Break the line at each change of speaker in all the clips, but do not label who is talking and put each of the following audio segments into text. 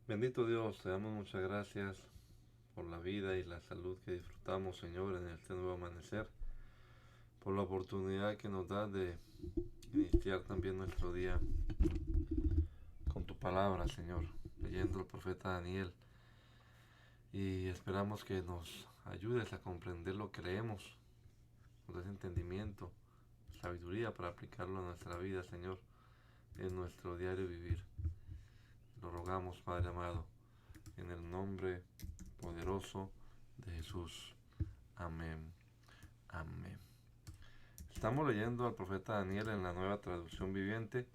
Bendito Dios, te damos muchas gracias por la vida y la salud que disfrutamos, Señor, en este nuevo amanecer, por la oportunidad que nos da de iniciar también nuestro día con tu palabra, Señor, leyendo el profeta Daniel. Y esperamos que nos ayudes a comprender lo que leemos, nos des entendimiento, sabiduría para aplicarlo a nuestra vida, Señor, en nuestro diario vivir. Lo rogamos, Padre amado, en el nombre poderoso de Jesús. Amén. Amén. Estamos leyendo al profeta Daniel en la nueva traducción viviente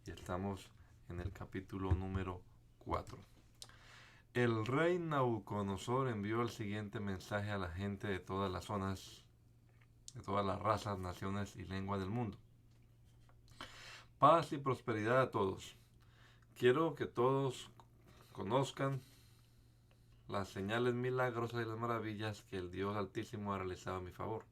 y estamos en el capítulo número 4. El rey Nabucodonosor envió el siguiente mensaje a la gente de todas las zonas, de todas las razas, naciones y lenguas del mundo. Paz y prosperidad a todos. Quiero que todos conozcan las señales milagrosas y las maravillas que el Dios Altísimo ha realizado a mi favor.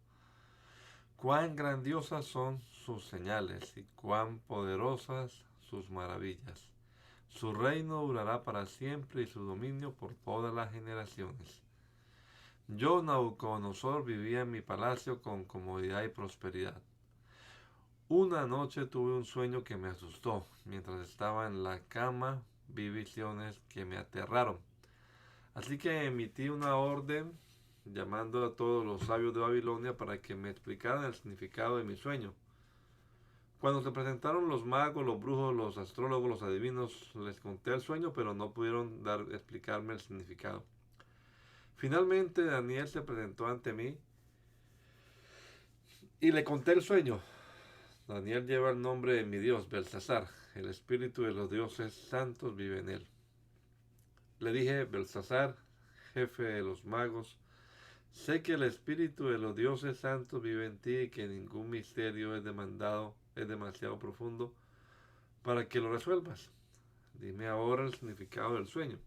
Cuán grandiosas son sus señales y cuán poderosas sus maravillas. Su reino durará para siempre y su dominio por todas las generaciones. Yo, Nabucodonosor, vivía en mi palacio con comodidad y prosperidad. Una noche tuve un sueño que me asustó. Mientras estaba en la cama, vi visiones que me aterraron. Así que emití una orden llamando a todos los sabios de Babilonia para que me explicaran el significado de mi sueño. Cuando se presentaron los magos, los brujos, los astrólogos, los adivinos, les conté el sueño, pero no pudieron explicarme el significado. Finalmente Daniel se presentó ante mí y le conté el sueño. Daniel lleva el nombre de mi Dios, Belsasar. El espíritu de los dioses santos vive en él. Le dije, Belsasar, jefe de los magos, sé que el espíritu de los dioses santos vive en ti y que ningún misterio es demasiado profundo para que lo resuelvas. Dime ahora el significado del sueño.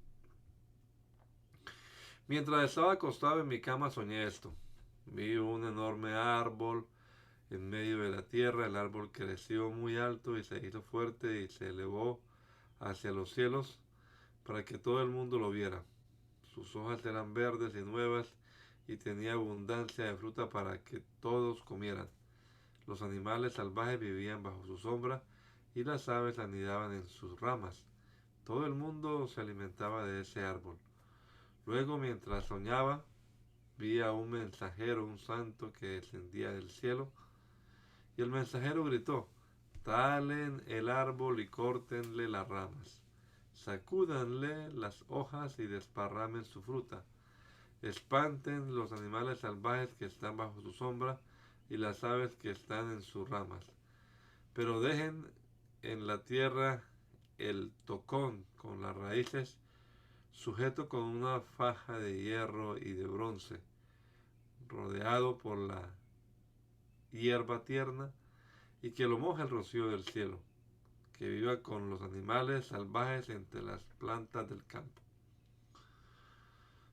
Mientras estaba acostado en mi cama soñé esto. Vi un enorme árbol en medio de la tierra. El árbol creció muy alto y se hizo fuerte y se elevó hacia los cielos para que todo el mundo lo viera. Sus hojas eran verdes y nuevas y tenía abundancia de fruta para que todos comieran. Los animales salvajes vivían bajo su sombra y las aves anidaban en sus ramas. Todo el mundo se alimentaba de ese árbol. Luego, mientras soñaba, vi a un mensajero, un santo que descendía del cielo, y el mensajero gritó, talen el árbol y córtenle las ramas, sacúdanle las hojas y desparramen su fruta, espanten los animales salvajes que están bajo su sombra y las aves que están en sus ramas, pero dejen en la tierra el tocón con las raíces sujeto con una faja de hierro y de bronce, rodeado por la hierba tierna, y que lo moje el rocío del cielo, que viva con los animales salvajes entre las plantas del campo.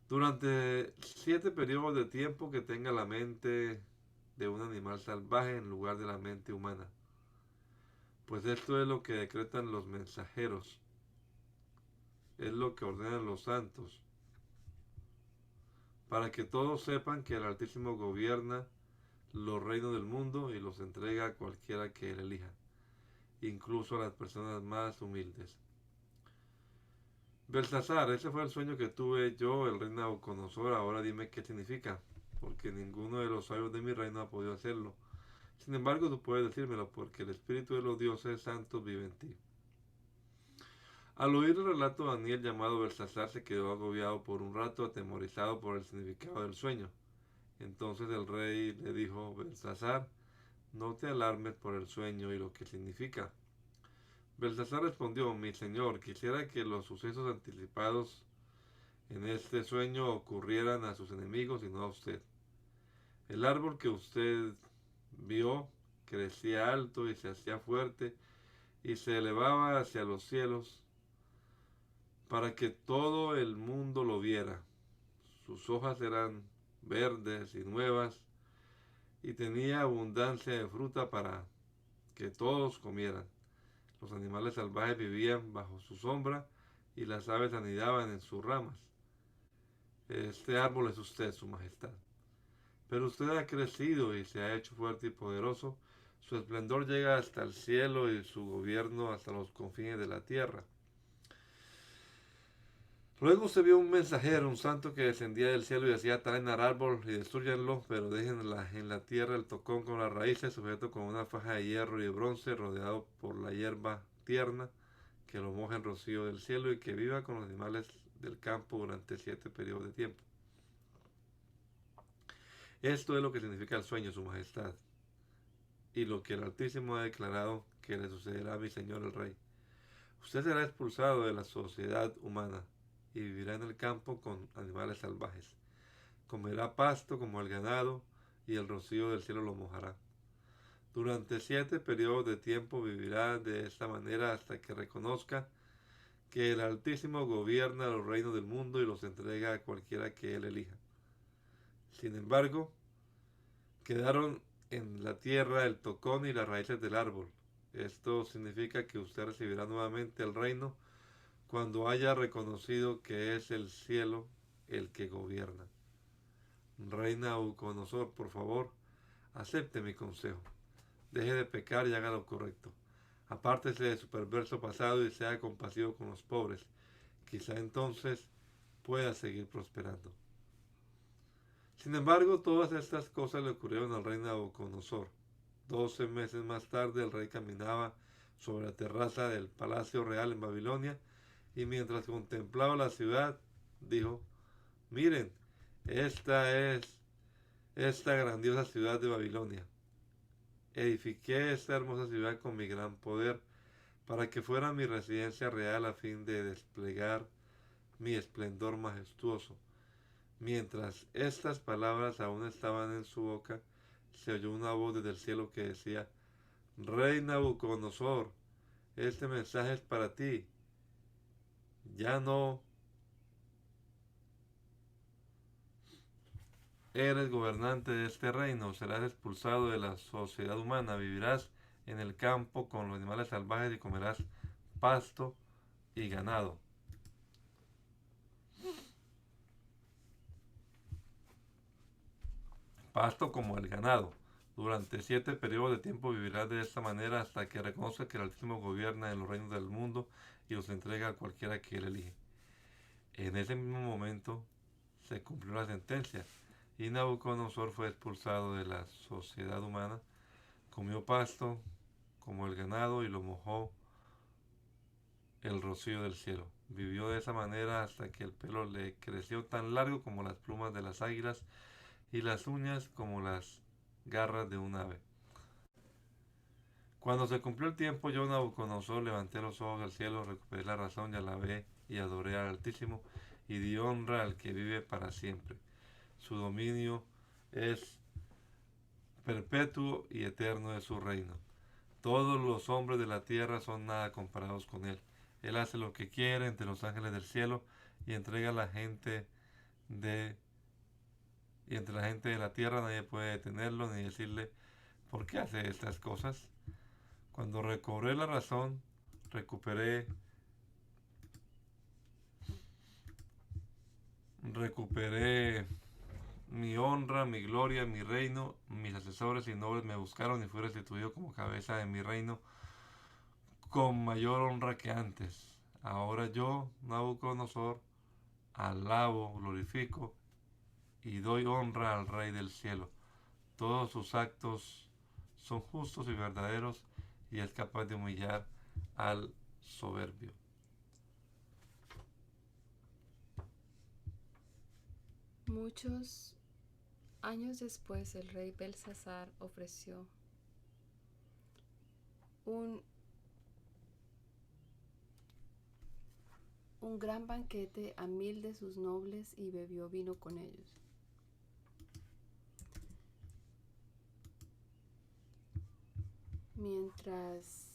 Durante 7 periodos de tiempo que tenga la mente de un animal salvaje en lugar de la mente humana. Pues esto es lo que decretan los mensajeros, es lo que ordenan los santos, para que todos sepan que el Altísimo gobierna los reinos del mundo y los entrega a cualquiera que él elija, incluso a las personas más humildes. Belsasar, ese fue el sueño que tuve yo, el rey Nabucodonosor. Ahora dime qué significa, porque ninguno de los sabios de mi reino ha podido hacerlo. Sin embargo, tú puedes decírmelo, porque el espíritu de los dioses santos vive en ti. Al oír el relato, Daniel, llamado Belsasar, se quedó agobiado por un rato, atemorizado por el significado del sueño. Entonces el rey le dijo, Belsasar, no te alarmes por el sueño y lo que significa. Belsasar respondió, mi señor, quisiera que los sucesos anticipados en este sueño ocurrieran a sus enemigos y no a usted. El árbol que usted vio crecía alto y se hacía fuerte y se elevaba hacia los cielos para que todo el mundo lo viera. Sus hojas eran verdes y nuevas y tenía abundancia de fruta para que todos comieran. Los animales salvajes vivían bajo su sombra y las aves anidaban en sus ramas. Este árbol es usted, su majestad. Pero usted ha crecido y se ha hecho fuerte y poderoso. Su esplendor llega hasta el cielo y su gobierno hasta los confines de la tierra. Luego se vio un mensajero, un santo que descendía del cielo y decía: traen al árbol y destruyanlo, pero dejen en la tierra el tocón con las raíces, sujeto con una faja de hierro y de bronce, rodeado por la hierba tierna, que lo moje en rocío del cielo y que viva con los animales del campo durante 7 periodos de tiempo. Esto es lo que significa el sueño, su majestad, y lo que el Altísimo ha declarado que le sucederá a mi señor el rey. Usted será expulsado de la sociedad humana y vivirá en el campo con animales salvajes. Comerá pasto como el ganado y el rocío del cielo lo mojará. Durante 7 periodos de tiempo vivirá de esta manera hasta que reconozca que el Altísimo gobierna los reinos del mundo y los entrega a cualquiera que él elija. Sin embargo, quedaron en la tierra el tocón y las raíces del árbol. Esto significa que usted recibirá nuevamente el reino cuando haya reconocido que es el cielo el que gobierna. Rey Nabucodonosor, por favor, acepte mi consejo. Deje de pecar y haga lo correcto. Apártese de su perverso pasado y sea compasivo con los pobres. Quizá entonces pueda seguir prosperando. Sin embargo, todas estas cosas le ocurrieron al rey Nabucodonosor. 12 meses más tarde, el rey caminaba sobre la terraza del palacio real en Babilonia y mientras contemplaba la ciudad, dijo: miren, esta es esta grandiosa ciudad de Babilonia. Edifiqué esta hermosa ciudad con mi gran poder para que fuera mi residencia real a fin de desplegar mi esplendor majestuoso. Mientras estas palabras aún estaban en su boca, se oyó una voz desde el cielo que decía: Rey Nabucodonosor, este mensaje es para ti. Ya no eres gobernante de este reino, serás expulsado de la sociedad humana, vivirás en el campo con los animales salvajes y comerás pasto y ganado. Pasto como el ganado. Durante 7 periodos de tiempo vivirás de esta manera hasta que reconozca que el Altísimo gobierna en los reinos del mundo y los entrega a cualquiera que él elige. En ese mismo momento se cumplió la sentencia y Nabucodonosor fue expulsado de la sociedad humana, comió pasto como el ganado y lo mojó el rocío del cielo. Vivió de esa manera hasta que el pelo le creció tan largo como las plumas de las águilas y las uñas como las garras de un ave. Cuando se cumplió el tiempo, yo, Nabucodonosor, levanté los ojos al cielo, recuperé la razón y alabé y adoré al Altísimo y di honra al que vive para siempre. Su dominio es perpetuo y eterno es su reino. Todos los hombres de la tierra son nada comparados con él. Él hace lo que quiere entre los ángeles del cielo y entrega a la gente de y entre la gente de la tierra nadie puede detenerlo ni decirle por qué hace estas cosas. Cuando recobré la razón, recuperé recuperé mi honra, mi gloria, mi reino. Mis asesores y nobles me buscaron y fui restituido como cabeza de mi reino con mayor honra que antes. Ahora yo, Nabucodonosor, alabo, glorifico y doy honra al Rey del cielo. Todos sus actos son justos y verdaderos y es capaz de humillar al soberbio.
Muchos años después, el rey Belsasar ofreció un, un gran banquete a 1000 de sus nobles y bebió vino con ellos. Mientras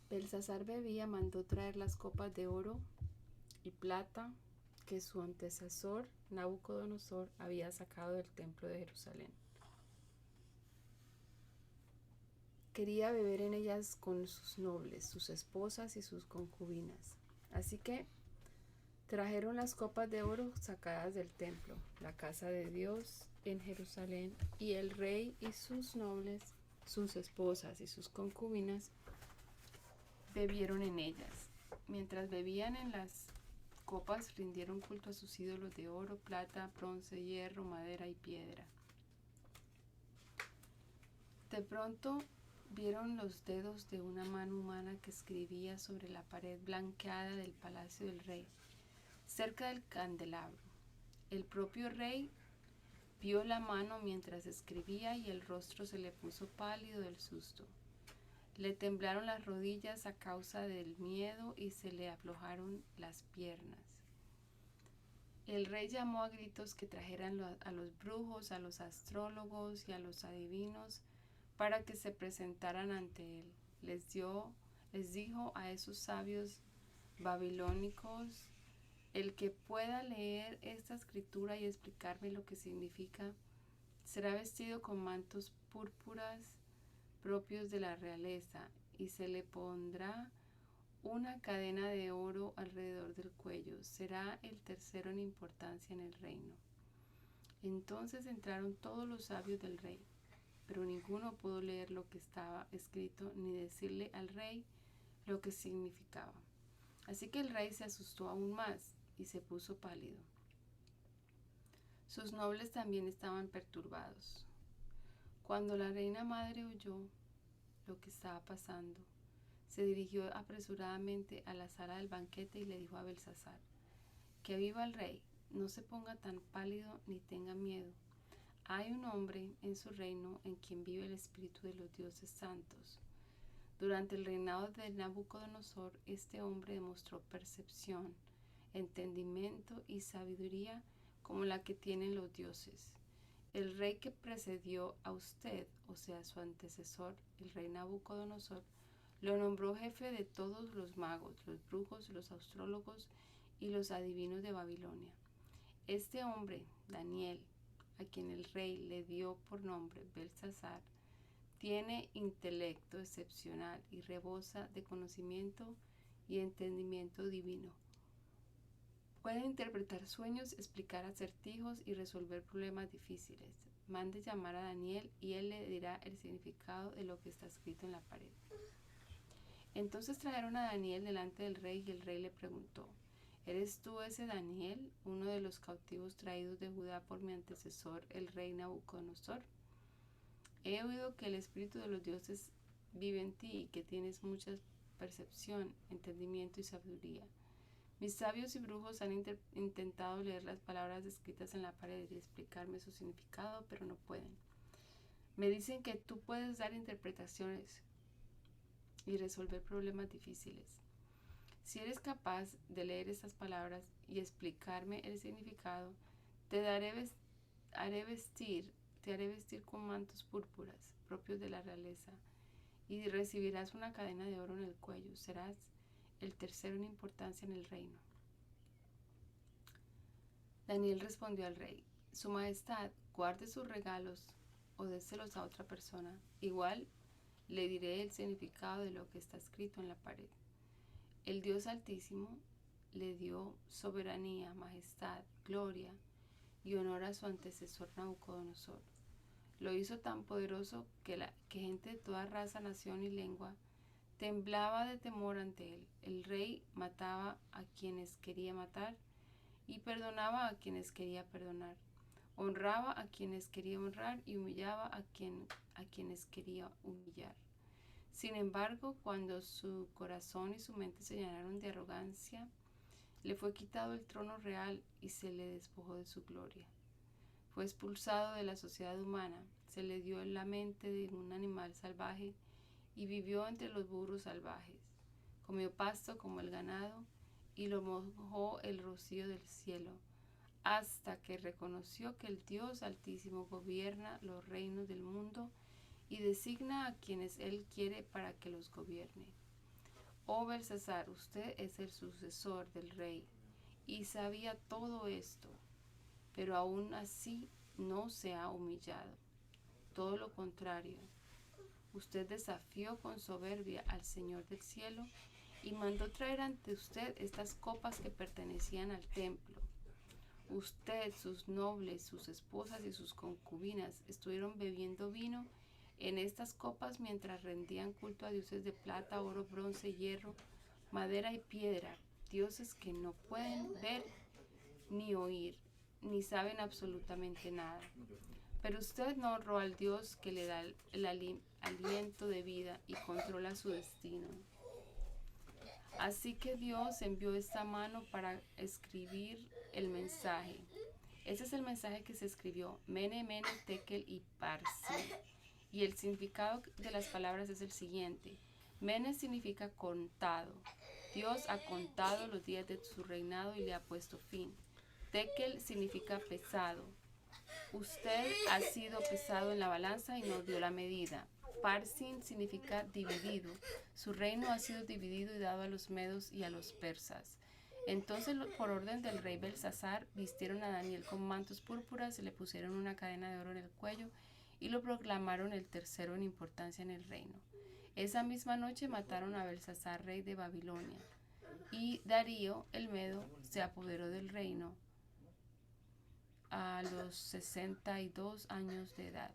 Belsasar bebía, mandó traer las copas de oro y plata que su antecesor Nabucodonosor había sacado del templo de Jerusalén. quería beber en ellas con sus nobles, sus esposas y sus concubinas. Así que trajeron las copas de oro sacadas del templo, la casa de Dios en Jerusalén, y el rey y sus nobles, sus esposas y sus concubinas bebieron en ellas. Mientras bebían en las copas, rindieron culto a sus ídolos de oro, plata, bronce, hierro, madera y piedra. De pronto vieron los dedos de una mano humana que escribía sobre la pared blanqueada del palacio del rey, cerca del candelabro. El propio rey vio la mano mientras escribía y el rostro se le puso pálido del susto. Le temblaron las rodillas a causa del miedo y se le aflojaron las piernas. El rey llamó a gritos que trajeran a los brujos, a los astrólogos y a los adivinos para que se presentaran ante él. Les dijo a esos sabios babilónicos: el que pueda leer esta escritura y explicarme lo que significa, será vestido con mantos púrpuras propios de la realeza, y se le pondrá una cadena de oro alrededor del cuello. Será el tercero en importancia en el reino. Entonces entraron todos los sabios del rey, pero ninguno pudo leer lo que estaba escrito ni decirle al rey lo que significaba. Así que el rey se asustó aún más y se puso pálido. Sus nobles también estaban perturbados. Cuando la reina madre oyó lo que estaba pasando, se dirigió apresuradamente a la sala del banquete y le dijo a Belsasar: que viva el rey, no se ponga tan pálido ni tenga miedo. Hay un hombre en su reino en quien vive el espíritu de los dioses santos. Durante el reinado de Nabucodonosor, este hombre demostró percepción, entendimiento y sabiduría como la que tienen los dioses. El rey que precedió a usted, o sea, su antecesor, el rey Nabucodonosor, lo nombró jefe de todos los magos, los brujos, los astrólogos y los adivinos de Babilonia. Este hombre, Daniel, a quien el rey le dio por nombre Belsasar, tiene intelecto excepcional y rebosa de conocimiento y entendimiento divino. Puede interpretar sueños, explicar acertijos y resolver problemas difíciles. Mande llamar a Daniel y él le dirá el significado de lo que está escrito en la pared. Entonces trajeron a Daniel delante del rey y el rey le preguntó: ¿eres tú ese Daniel, uno de los cautivos traídos de Judá por mi antecesor, el rey Nabucodonosor? He oído que el espíritu de los dioses vive en ti y que tienes mucha percepción, entendimiento y sabiduría. Mis sabios y brujos han intentado leer las palabras escritas en la pared y explicarme su significado, pero no pueden. Me dicen que tú puedes dar interpretaciones y resolver problemas difíciles. Si eres capaz de leer estas palabras y explicarme el significado, te haré vestir con mantos púrpuras propios de la realeza y recibirás una cadena de oro en el cuello. Serás el tercero en importancia en el reino. Daniel respondió al rey: Su Majestad, guarde sus regalos o déselos a otra persona. Igual le diré el significado de lo que está escrito en la pared. El Dios Altísimo le dio soberanía, majestad, gloria y honor a su antecesor Nabucodonosor. Lo hizo tan poderoso que gente de toda raza, nación y lengua temblaba de temor ante él. El rey mataba a quienes quería matar y perdonaba a quienes quería perdonar. Honraba a quienes quería honrar y humillaba a quienes quería humillar. Sin embargo, cuando su corazón y su mente se llenaron de arrogancia, le fue quitado el trono real y se le despojó de su gloria. Fue expulsado de la sociedad humana, se le dio la mente de un animal salvaje y vivió entre los burros salvajes. Comió pasto como el ganado y lo mojó el rocío del cielo, hasta que reconoció que el Dios Altísimo gobierna los reinos del mundo y designa a quienes él quiere para que los gobierne. Oh Belsasar, usted es el sucesor del rey y sabía todo esto, pero aún así no se ha humillado. Todo lo contrario, Usted desafió con soberbia al Señor del cielo y mandó traer ante usted estas copas que pertenecían al templo. Usted, sus nobles, sus esposas y sus concubinas estuvieron bebiendo vino en estas copas mientras rendían culto a dioses de plata, oro, bronce, hierro, madera y piedra, dioses que no pueden ver ni oír, ni saben absolutamente nada. Pero usted no honró al Dios que le da el aliento de vida y controla su destino. Así que Dios envió esta mano para escribir el mensaje. Ese es el mensaje que se escribió: Mene, Mene, Tekel y Parsin. Y el significado de las palabras es el siguiente. Mene significa contado. Dios ha contado los días de su reinado y le ha puesto fin. Tekel significa pesado. Usted ha sido pesado en la balanza y no dio la medida. Parsin significa dividido. Su reino ha sido dividido y dado a los medos y a los persas. Entonces, por orden del rey Belsasar, vistieron a Daniel con mantos púrpuras, le pusieron una cadena de oro en el cuello y lo proclamaron el tercero en importancia en el reino. Esa misma noche mataron a Belsasar, rey de Babilonia, y Darío el Medo se apoderó del reino a los 62 años de edad.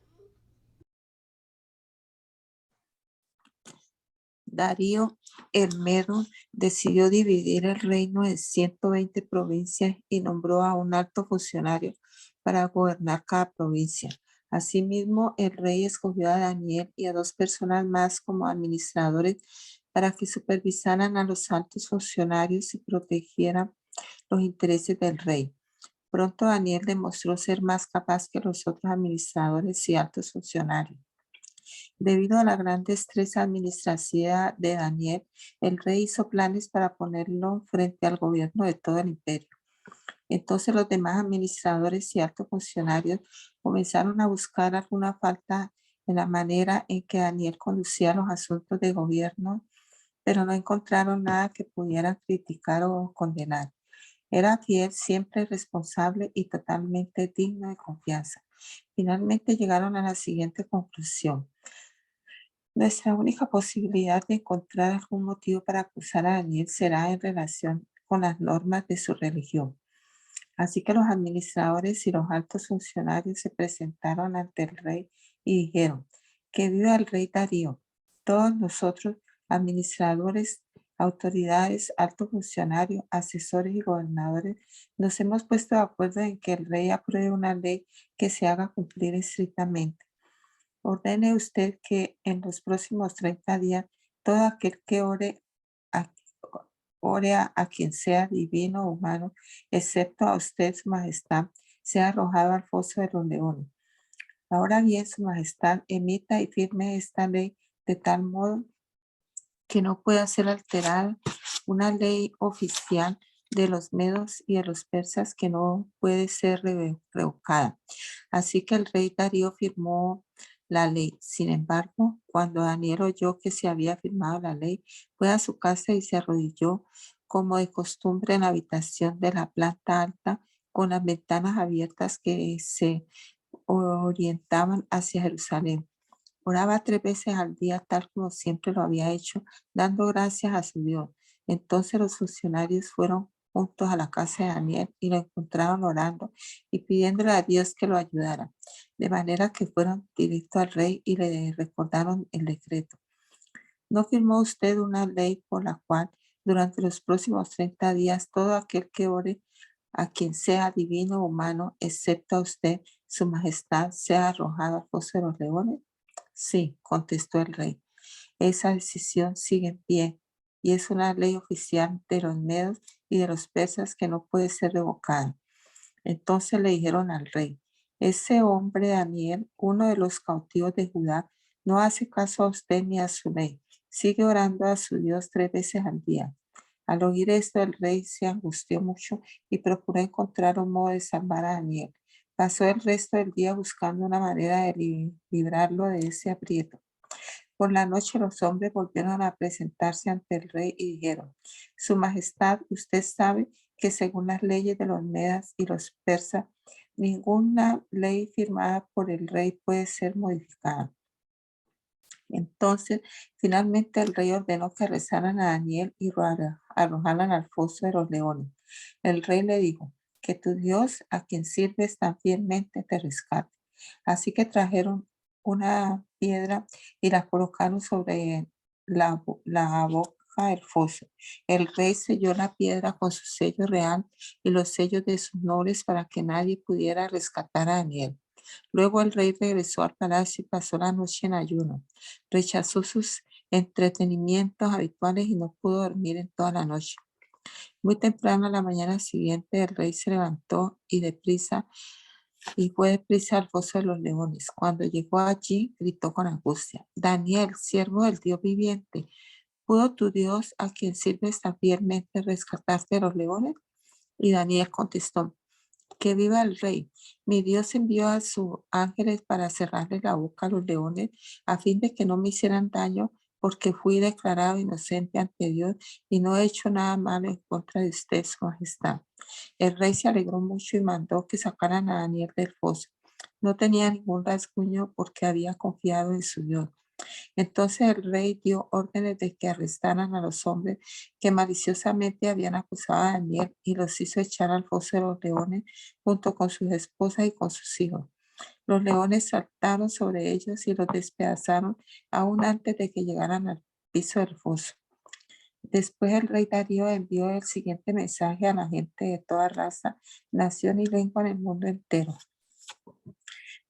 Darío el Medo decidió dividir el reino en 120 provincias y nombró a un alto funcionario para gobernar cada provincia. Asimismo, el rey escogió a Daniel y a 2 personas más como administradores para que supervisaran a los altos funcionarios y protegieran los intereses del rey. Pronto Daniel demostró ser más capaz que los otros administradores y altos funcionarios. Debido a la gran destreza administrativa de Daniel, el rey hizo planes para ponerlo frente al gobierno de todo el imperio. Entonces los demás administradores y altos funcionarios comenzaron a buscar alguna falta en la manera en que Daniel conducía los asuntos de gobierno, pero no encontraron nada que pudieran criticar o condenar. Era fiel, siempre responsable y totalmente digno de confianza. Finalmente llegaron a la siguiente conclusión. Nuestra única posibilidad de encontrar algún motivo para acusar a Daniel será en relación con las normas de su religión. Así que los administradores y los altos funcionarios se presentaron ante el rey y dijeron: que viva el rey Darío. Todos nosotros, administradores, autoridades, altos funcionarios, asesores y gobernadores, nos hemos puesto de acuerdo en que el rey apruebe una ley que se haga cumplir estrictamente. Ordene usted que en los próximos 30 días todo aquel que ore a quien sea divino o humano, excepto a usted, su majestad, sea arrojado al foso de los leones. Ahora bien, su majestad, emita y firme esta ley de tal modo que no pueda ser alterada, una ley oficial de los medos y de los persas que no puede ser revocada. Así que el rey Darío firmó la ley. Sin embargo, cuando Daniel oyó que se había firmado la ley, fue a su casa y se arrodilló como de costumbre en la habitación de la planta alta, con las ventanas abiertas que se orientaban hacia Jerusalén. Oraba 3 veces al día, tal como siempre lo había hecho, dando gracias a su Dios. Entonces los funcionarios fueron juntos a la casa de Daniel y lo encontraron orando y pidiéndole a Dios que lo ayudara. De manera que fueron directo al rey y le recordaron el decreto. ¿No firmó usted una ley por la cual durante los próximos 30 días todo aquel que ore a quien sea divino o humano, excepto a usted, su majestad, sea arrojado al foso de los leones? Sí, contestó el rey. Esa decisión sigue en pie y es una ley oficial de los medos y de los persas que no puede ser revocada. Entonces le dijeron al rey: ese hombre Daniel, uno de los cautivos de Judá, no hace caso a usted ni a su ley. Sigue orando a su Dios 3 veces al día. Al oír esto, el rey se angustió mucho y procuró encontrar un modo de salvar a Daniel. Pasó el resto del día buscando una manera de librarlo de ese aprieto. Por la noche los hombres volvieron a presentarse ante el rey y dijeron: Su Majestad, usted sabe que según las leyes de los medas y los persas, ninguna ley firmada por el rey puede ser modificada. Entonces, finalmente el rey ordenó que arrestaran a Daniel y lo arrojaran al foso de los leones. El rey le dijo, que tu Dios, a quien sirves tan fielmente, te rescate. Así que trajeron una piedra y la colocaron sobre la boca del foso. El rey selló la piedra con su sello real y los sellos de sus nobles para que nadie pudiera rescatar a Daniel. Luego el rey regresó al palacio y pasó la noche en ayuno. Rechazó sus entretenimientos habituales y no pudo dormir en toda la noche. Muy temprano a la mañana siguiente el rey se levantó y fue deprisa al foso de los leones. Cuando llegó allí, gritó con angustia, Daniel, siervo del Dios viviente, ¿pudo tu Dios, a quien sirves tan fielmente, rescatarte de los leones? Y Daniel contestó, que viva el rey. Mi Dios envió a sus ángeles para cerrarle la boca a los leones a fin de que no me hicieran daño porque fui declarado inocente ante Dios y no he hecho nada malo en contra de usted, su majestad. El rey se alegró mucho y mandó que sacaran a Daniel del foso. No tenía ningún rasguño porque había confiado en su Dios. Entonces el rey dio órdenes de que arrestaran a los hombres que maliciosamente habían acusado a Daniel y los hizo echar al foso de los leones junto con sus esposas y con sus hijos. Los leones saltaron sobre ellos y los despedazaron aún antes de que llegaran al piso del foso. Después el rey Darío envió el siguiente mensaje a la gente de toda raza, nación y lengua en el mundo entero.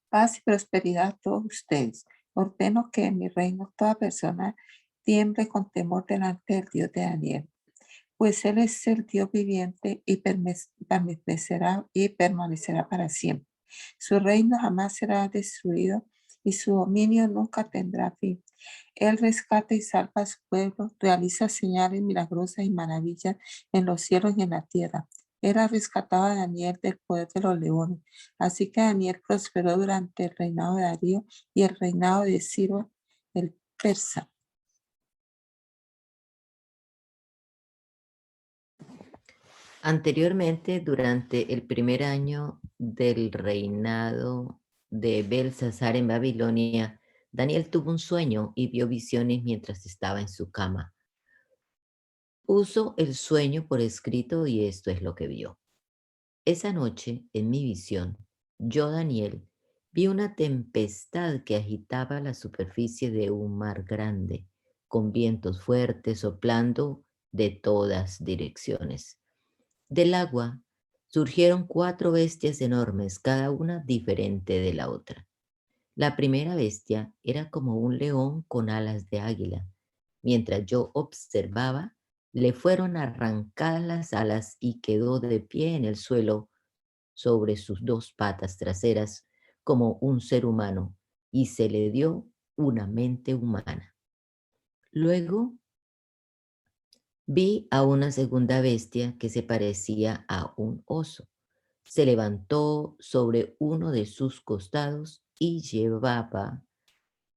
Paz y prosperidad a todos ustedes. Ordeno que en mi reino toda persona tiemble con temor delante del Dios de Daniel, pues Él es el Dios viviente y permanecerá para siempre. Su reino jamás será destruido y su dominio nunca tendrá fin. Él rescata y salva a su pueblo, realiza señales milagrosas y maravillas en los cielos y en la tierra. Él ha rescatado a Daniel del poder de los leones. Así que Daniel prosperó durante el reinado de Darío y el reinado de Ciro el persa.
Anteriormente, durante el primer año del reinado de Belsasar en Babilonia, Daniel tuvo un sueño y vio visiones mientras estaba en su cama. Puso el sueño por escrito y esto es lo que vio. Esa noche, en mi visión, yo, Daniel, vi una tempestad que agitaba la superficie de un mar grande, con vientos fuertes soplando de todas direcciones. Del agua surgieron 4 bestias enormes, cada una diferente de la otra. La primera bestia era como un león con alas de águila. Mientras yo observaba, le fueron arrancadas las alas y quedó de pie en el suelo sobre sus 2 patas traseras como un ser humano y se le dio una mente humana. Luego vi a una segunda bestia que se parecía a un oso. Se levantó sobre uno de sus costados y llevaba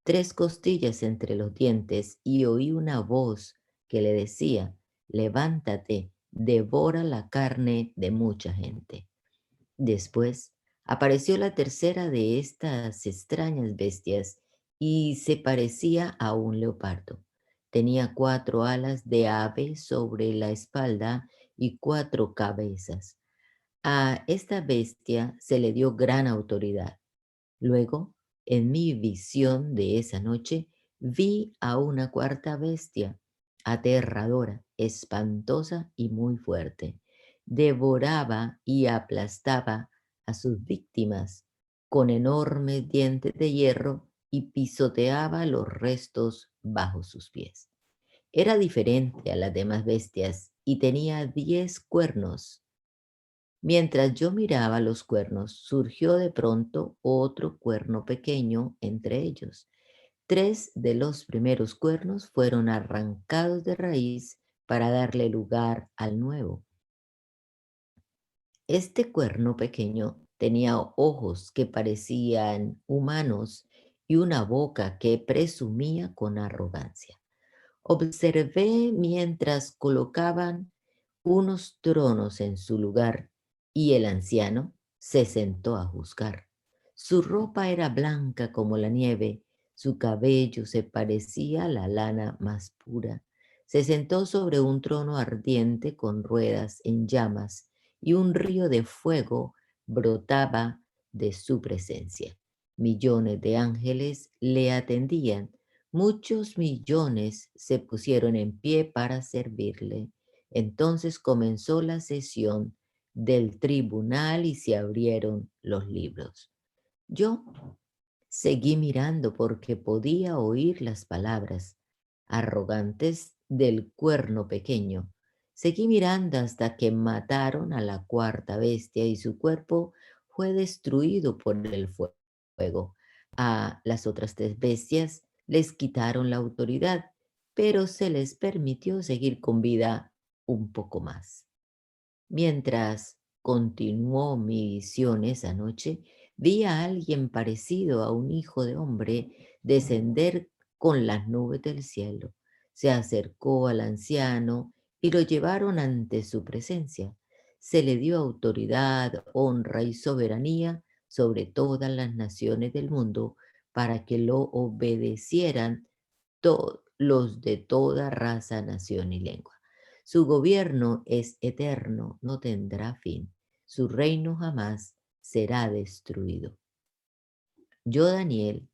3 costillas entre los dientes y oí una voz que le decía, levántate, devora la carne de mucha gente. Después apareció la tercera de estas extrañas bestias y se parecía a un leopardo. Tenía 4 alas de ave sobre la espalda y 4 cabezas. A esta bestia se le dio gran autoridad. Luego, en mi visión de esa noche, vi a una cuarta bestia, aterradora, espantosa y muy fuerte. Devoraba y aplastaba a sus víctimas con enormes dientes de hierro y pisoteaba los restos bajo sus pies. Era diferente a las demás bestias y tenía 10 cuernos. Mientras yo miraba los cuernos, surgió de pronto otro cuerno pequeño entre ellos. 3 de los primeros cuernos fueron arrancados de raíz para darle lugar al nuevo. Este cuerno pequeño tenía ojos que parecían humanos y una boca que presumía con arrogancia. Observé mientras colocaban unos tronos en su lugar y el anciano se sentó a juzgar. Su ropa era blanca como la nieve, Su cabello se parecía a la lana más pura. Se sentó sobre un trono ardiente con ruedas en llamas y un río de fuego brotaba de su presencia. Millones de ángeles le atendían. Muchos millones se pusieron en pie para servirle. Entonces comenzó la sesión del tribunal y se abrieron los libros. Yo seguí mirando porque podía oír las palabras arrogantes del cuerno pequeño. Seguí mirando hasta que mataron a la cuarta bestia y su cuerpo fue destruido por el fuego. A las otras tres bestias les quitaron la autoridad, pero se les permitió seguir con vida un poco más. Mientras continuó mi visión esa noche, vi a alguien parecido a un hijo de hombre descender con las nubes del cielo. Se acercó al anciano y lo llevaron ante su presencia. Se le dio autoridad, honra y soberanía sobre todas las naciones del mundo para que lo obedecieran todos los de toda raza, nación y lengua. Su gobierno es eterno, no tendrá fin. Su reino jamás será destruido. Yo, Daniel,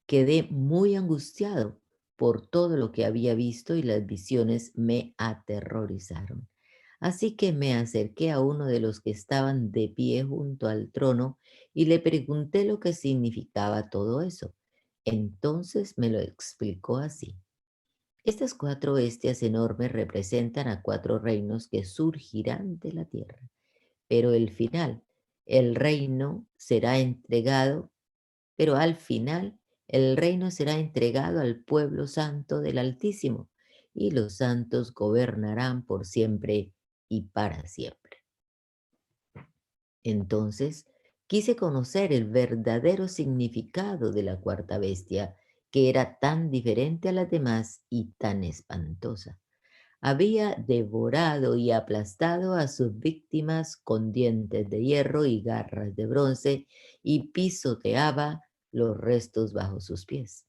quedé muy angustiado por todo lo que había visto y las visiones me aterrorizaron. Así que me acerqué a uno de los que estaban de pie junto al trono y le pregunté lo que significaba todo eso. Entonces me lo explicó así. Estas cuatro bestias enormes representan a cuatro reinos que surgirán de la tierra, pero el reino será entregado, pero al final el reino será entregado al pueblo santo del Altísimo, y los santos gobernarán por siempre y para siempre. Entonces quise conocer el verdadero significado de la cuarta bestia, que era tan diferente a las demás y tan espantosa. Había devorado y aplastado a sus víctimas con dientes de hierro y garras de bronce y pisoteaba los restos bajo sus pies.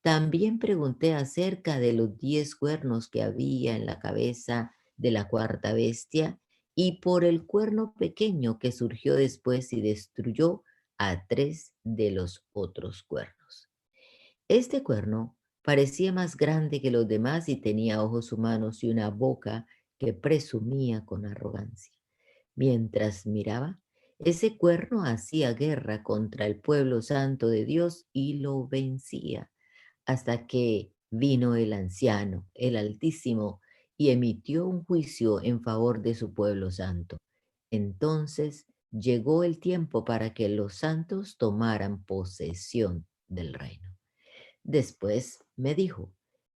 También pregunté acerca de los 10 cuernos que había en la cabeza de la cuarta bestia y por el cuerno pequeño que surgió después y destruyó a 3 de los otros cuernos. Este cuerno parecía más grande que los demás y tenía ojos humanos y una boca que presumía con arrogancia. Mientras miraba, ese cuerno hacía guerra contra el pueblo santo de Dios y lo vencía, hasta que vino el anciano, el Altísimo, y emitió un juicio en favor de su pueblo santo. Entonces llegó el tiempo para que los santos tomaran posesión del reino. Después me dijo,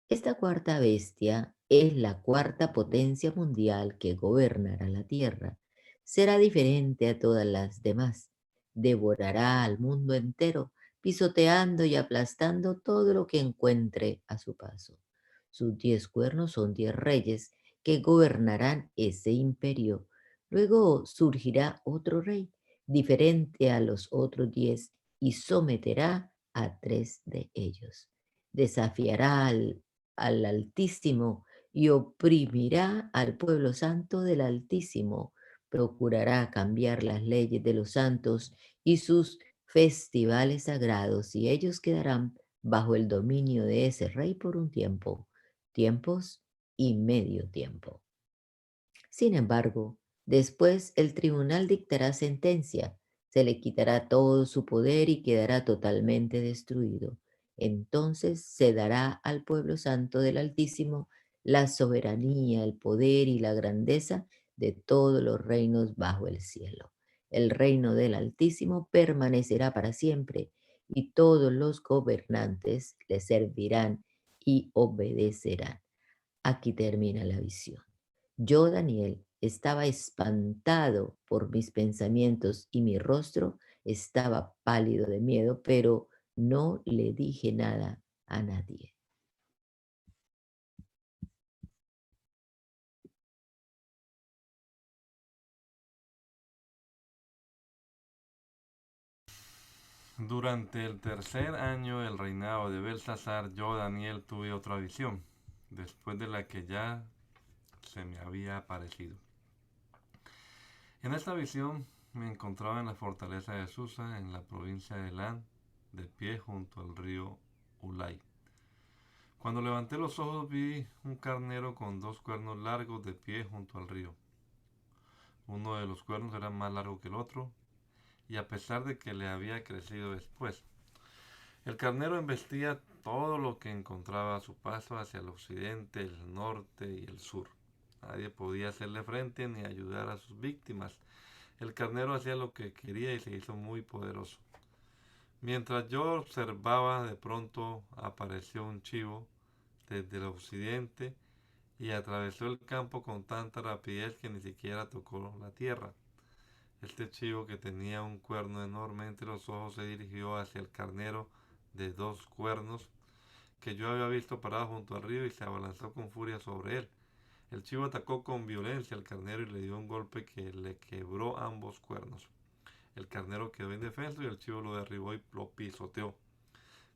esta cuarta bestia es la cuarta potencia mundial que gobernará la tierra. Será diferente a todas las demás. Devorará al mundo entero, pisoteando y aplastando todo lo que encuentre a su paso. Sus 10 cuernos son 10 reyes que gobernarán ese imperio. Luego surgirá otro rey, diferente a los otros 10, y someterá a 3 de ellos. Desafiará al Altísimo y oprimirá al pueblo santo del Altísimo. Procurará cambiar las leyes de los santos y sus festivales sagrados, y ellos quedarán bajo el dominio de ese rey por un tiempo, tiempos y medio tiempo. Sin embargo, después el tribunal dictará sentencia, se le quitará todo su poder y quedará totalmente destruido. Entonces se dará al pueblo santo del Altísimo la soberanía, el poder y la grandeza de todos los reinos bajo el cielo. El reino del Altísimo permanecerá para siempre y todos los gobernantes le servirán y obedecerán. Aquí termina la visión. Yo, Daniel, estaba espantado por mis pensamientos y mi rostro estaba pálido de miedo, pero no le dije nada a nadie.
Durante el tercer año del reinado de Belsasar, yo, Daniel, tuve otra visión, después de la que ya se me había aparecido. En esta visión me encontraba en la fortaleza de Susa, en la provincia de Elán, de pie junto al río Ulai. Cuando levanté los ojos vi un carnero con 2 cuernos largos de pie junto al río. Uno de los cuernos era más largo que el otro, y a pesar de que le había crecido después. El carnero embestía todo lo que encontraba a su paso hacia el occidente, el norte y el sur. Nadie podía hacerle frente ni ayudar a sus víctimas. El carnero hacía lo que quería y se hizo muy poderoso. Mientras yo observaba, de pronto apareció un chivo desde el occidente y atravesó el campo con tanta rapidez que ni siquiera tocó la tierra. Este chivo, que tenía un cuerno enorme entre los ojos, se dirigió hacia el carnero de 2 cuernos que yo había visto parado junto al río y se abalanzó con furia sobre él. El chivo atacó con violencia al carnero y le dio un golpe que le quebró ambos cuernos. El carnero quedó indefenso y el chivo lo derribó y lo pisoteó.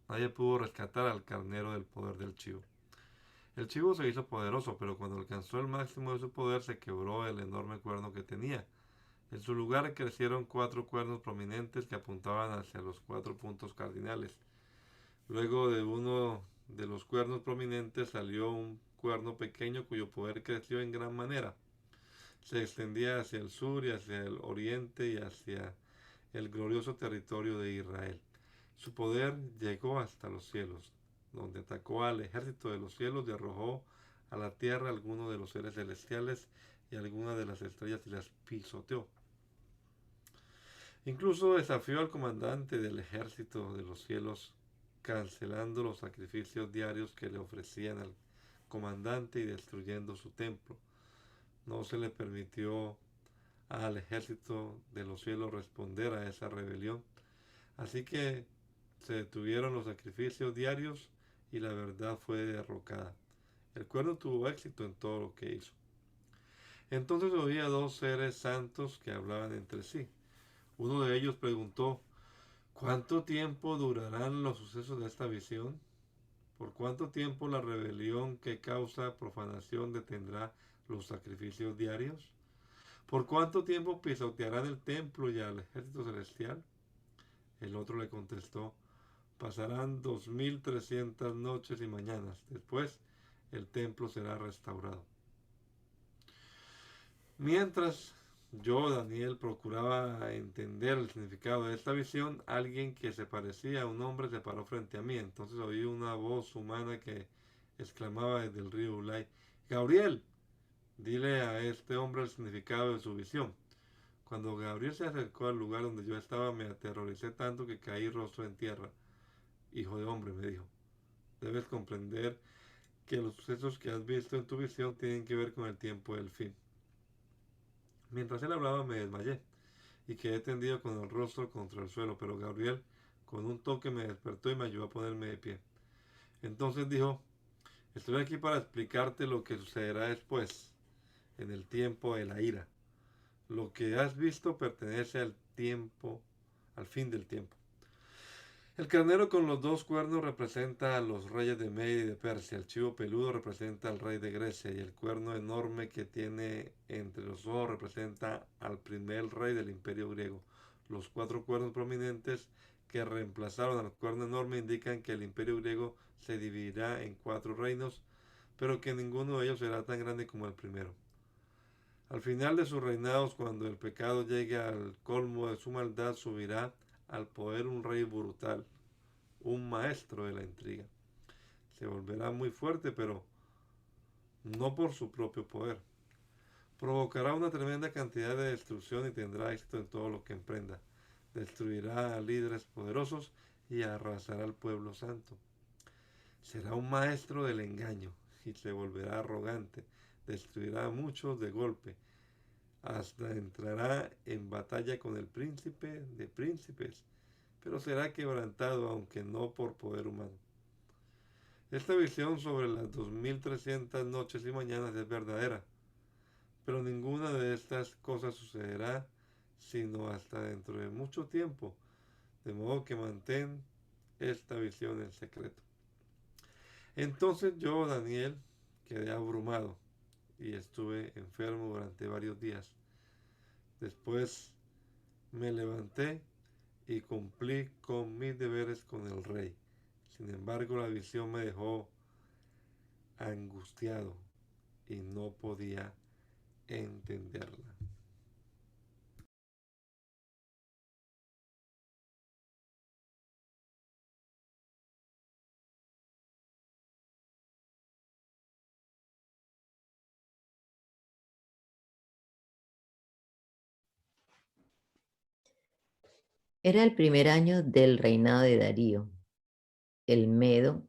Nadie pudo rescatar al carnero del poder del chivo. El chivo se hizo poderoso, pero cuando alcanzó el máximo de su poder se quebró el enorme cuerno que tenía. En su lugar crecieron 4 cuernos prominentes que apuntaban hacia los 4 puntos cardinales. Luego de uno de los cuernos prominentes salió un cuerno pequeño cuyo poder creció en gran manera. Se extendía hacia el sur y hacia el oriente y hacia el glorioso territorio de Israel. Su poder llegó hasta los cielos, donde atacó al ejército de los cielos y arrojó a la tierra algunos de los seres celestiales y algunas de las estrellas y las pisoteó. Incluso desafió al comandante del ejército de los cielos, cancelando los sacrificios diarios que le ofrecían al comandante y destruyendo su templo. No se le permitió al ejército de los cielos responder a esa rebelión. Así que se detuvieron los sacrificios diarios y la verdad fue derrocada. El cuerno tuvo éxito en todo lo que hizo. Entonces oí a 2 seres santos que hablaban entre sí. Uno de ellos preguntó: ¿cuánto tiempo durarán los sucesos de esta visión? ¿Por cuánto tiempo la rebelión que causa profanación detendrá los sacrificios diarios? ¿Por cuánto tiempo pisotearán el templo y al ejército celestial? El otro le contestó: pasarán 2300 noches y mañanas. Después el templo será restaurado. Mientras yo, Daniel, procuraba entender el significado de esta visión, alguien que se parecía a un hombre se paró frente a mí. Entonces oí una voz humana que exclamaba desde el río Ulai: Gabriel, dile a este hombre el significado de su visión. Cuando Gabriel se acercó al lugar donde yo estaba, me aterroricé tanto que caí rostro en tierra. Hijo de hombre, me dijo, debes comprender que los sucesos que has visto en tu visión tienen que ver con el tiempo del fin. Mientras él hablaba me desmayé y quedé tendido con el rostro contra el suelo, pero Gabriel con un toque me despertó y me ayudó a ponerme de pie. Entonces dijo: estoy aquí para explicarte lo que sucederá después, en el tiempo de la ira. Lo que has visto pertenece al tiempo, al fin del tiempo. El carnero con los 2 cuernos representa a los reyes de Media y de Persia. El chivo peludo representa al rey de Grecia. Y el cuerno enorme que tiene entre los ojos representa al primer rey del imperio griego. Los 4 cuernos prominentes que reemplazaron al cuerno enorme indican que el imperio griego se dividirá en 4 reinos, pero que ninguno de ellos será tan grande como el primero. Al final de sus reinados, cuando el pecado llegue al colmo de su maldad, subirá al poder un rey brutal, un maestro de la intriga. Se volverá muy fuerte, pero no por su propio poder. Provocará una tremenda cantidad de destrucción y tendrá éxito en todo lo que emprenda. Destruirá a líderes poderosos y arrasará al pueblo santo. Será un maestro del engaño y se volverá arrogante. Destruirá a muchos de golpe. Hasta entrará en batalla con el príncipe de príncipes, pero será quebrantado, aunque no por poder humano. Esta visión sobre las 2300 noches y mañanas es verdadera, pero ninguna de estas cosas sucederá sino hasta dentro de mucho tiempo, de modo que mantén esta visión en secreto. Entonces yo, Daniel, quedé abrumado y estuve enfermo durante varios días. Después me levanté y cumplí con mis deberes con el rey. Sin embargo, la visión me dejó angustiado y no podía entenderla.
Era el primer año del reinado de Darío, el Medo,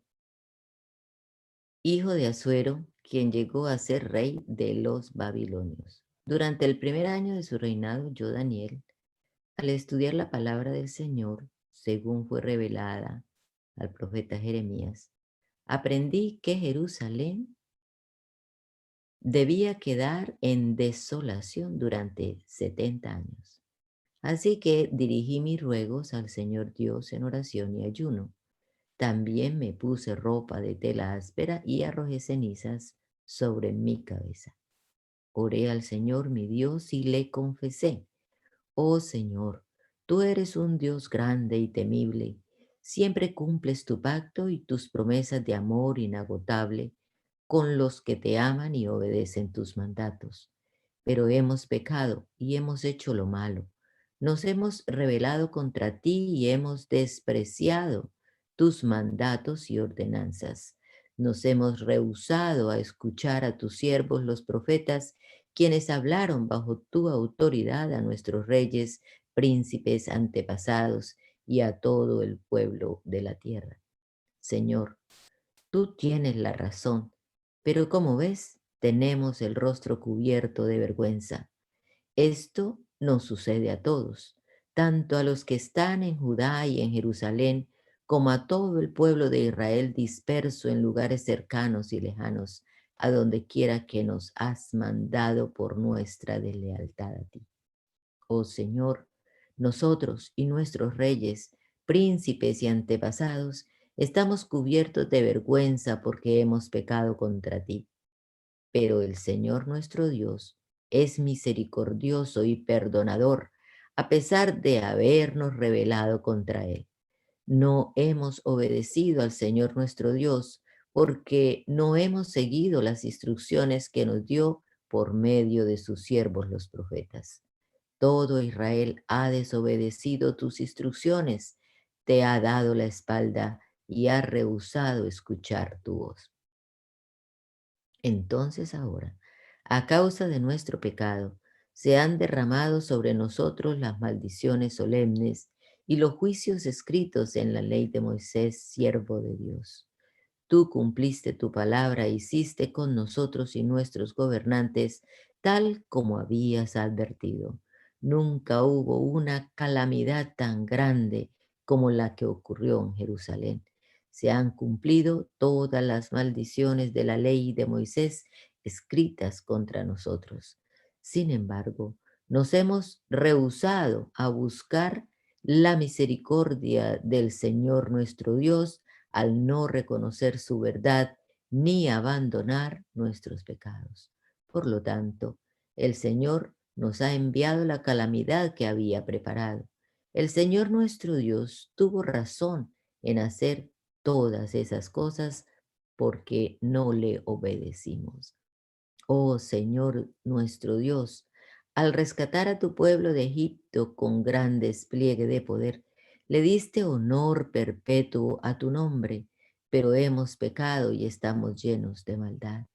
hijo de Asuero, quien llegó a ser rey de los babilonios. Durante el primer año de su reinado, yo, Daniel, al estudiar la palabra del Señor, según fue revelada al profeta Jeremías, aprendí que Jerusalén debía quedar en desolación durante 70 años. Así que dirigí mis ruegos al Señor Dios en oración y ayuno. También me puse ropa de tela áspera y arrojé cenizas sobre mi cabeza. Oré al Señor mi Dios y le confesé: oh Señor, tú eres un Dios grande y temible. Siempre cumples tu pacto y tus promesas de amor inagotable con los que te aman y obedecen tus mandatos. Pero hemos pecado y hemos hecho lo malo. Nos hemos rebelado contra ti y hemos despreciado tus mandatos y ordenanzas. Nos hemos rehusado a escuchar a tus siervos los profetas, quienes hablaron bajo tu autoridad a nuestros reyes, príncipes antepasados y a todo el pueblo de la tierra. Señor, tú tienes la razón, pero como ves, tenemos el rostro cubierto de vergüenza. Esto nos sucede a todos, tanto a los que están en Judá y en Jerusalén, como a todo el pueblo de Israel disperso en lugares cercanos y lejanos, a donde quiera que nos has mandado por nuestra deslealtad a ti. Oh Señor, nosotros y nuestros reyes, príncipes y antepasados, estamos cubiertos de vergüenza porque hemos pecado contra ti. Pero el Señor nuestro Dios es misericordioso y perdonador, a pesar de habernos rebelado contra Él. No hemos obedecido al Señor nuestro Dios porque no hemos seguido las instrucciones que nos dio por medio de sus siervos los profetas. Todo Israel ha desobedecido tus instrucciones, te ha dado la espalda y ha rehusado escuchar tu voz. Entonces ahora, a causa de nuestro pecado, se han derramado sobre nosotros las maldiciones solemnes y los juicios escritos en la ley de Moisés, siervo de Dios. Tú cumpliste tu palabra e hiciste con nosotros y nuestros gobernantes tal como habías advertido. Nunca hubo una calamidad tan grande como la que ocurrió en Jerusalén. Se han cumplido todas las maldiciones de la ley de Moisés escritas contra nosotros. Sin embargo, nos hemos rehusado a buscar la misericordia del Señor nuestro Dios al no reconocer su verdad ni abandonar nuestros pecados. Por lo tanto, el Señor nos ha enviado la calamidad que había preparado. El Señor nuestro Dios tuvo razón en hacer todas esas cosas porque no le obedecimos. Oh Señor nuestro Dios, al rescatar a tu pueblo de Egipto con gran despliegue de poder, le diste honor perpetuo a tu nombre, pero hemos pecado y estamos llenos de maldad.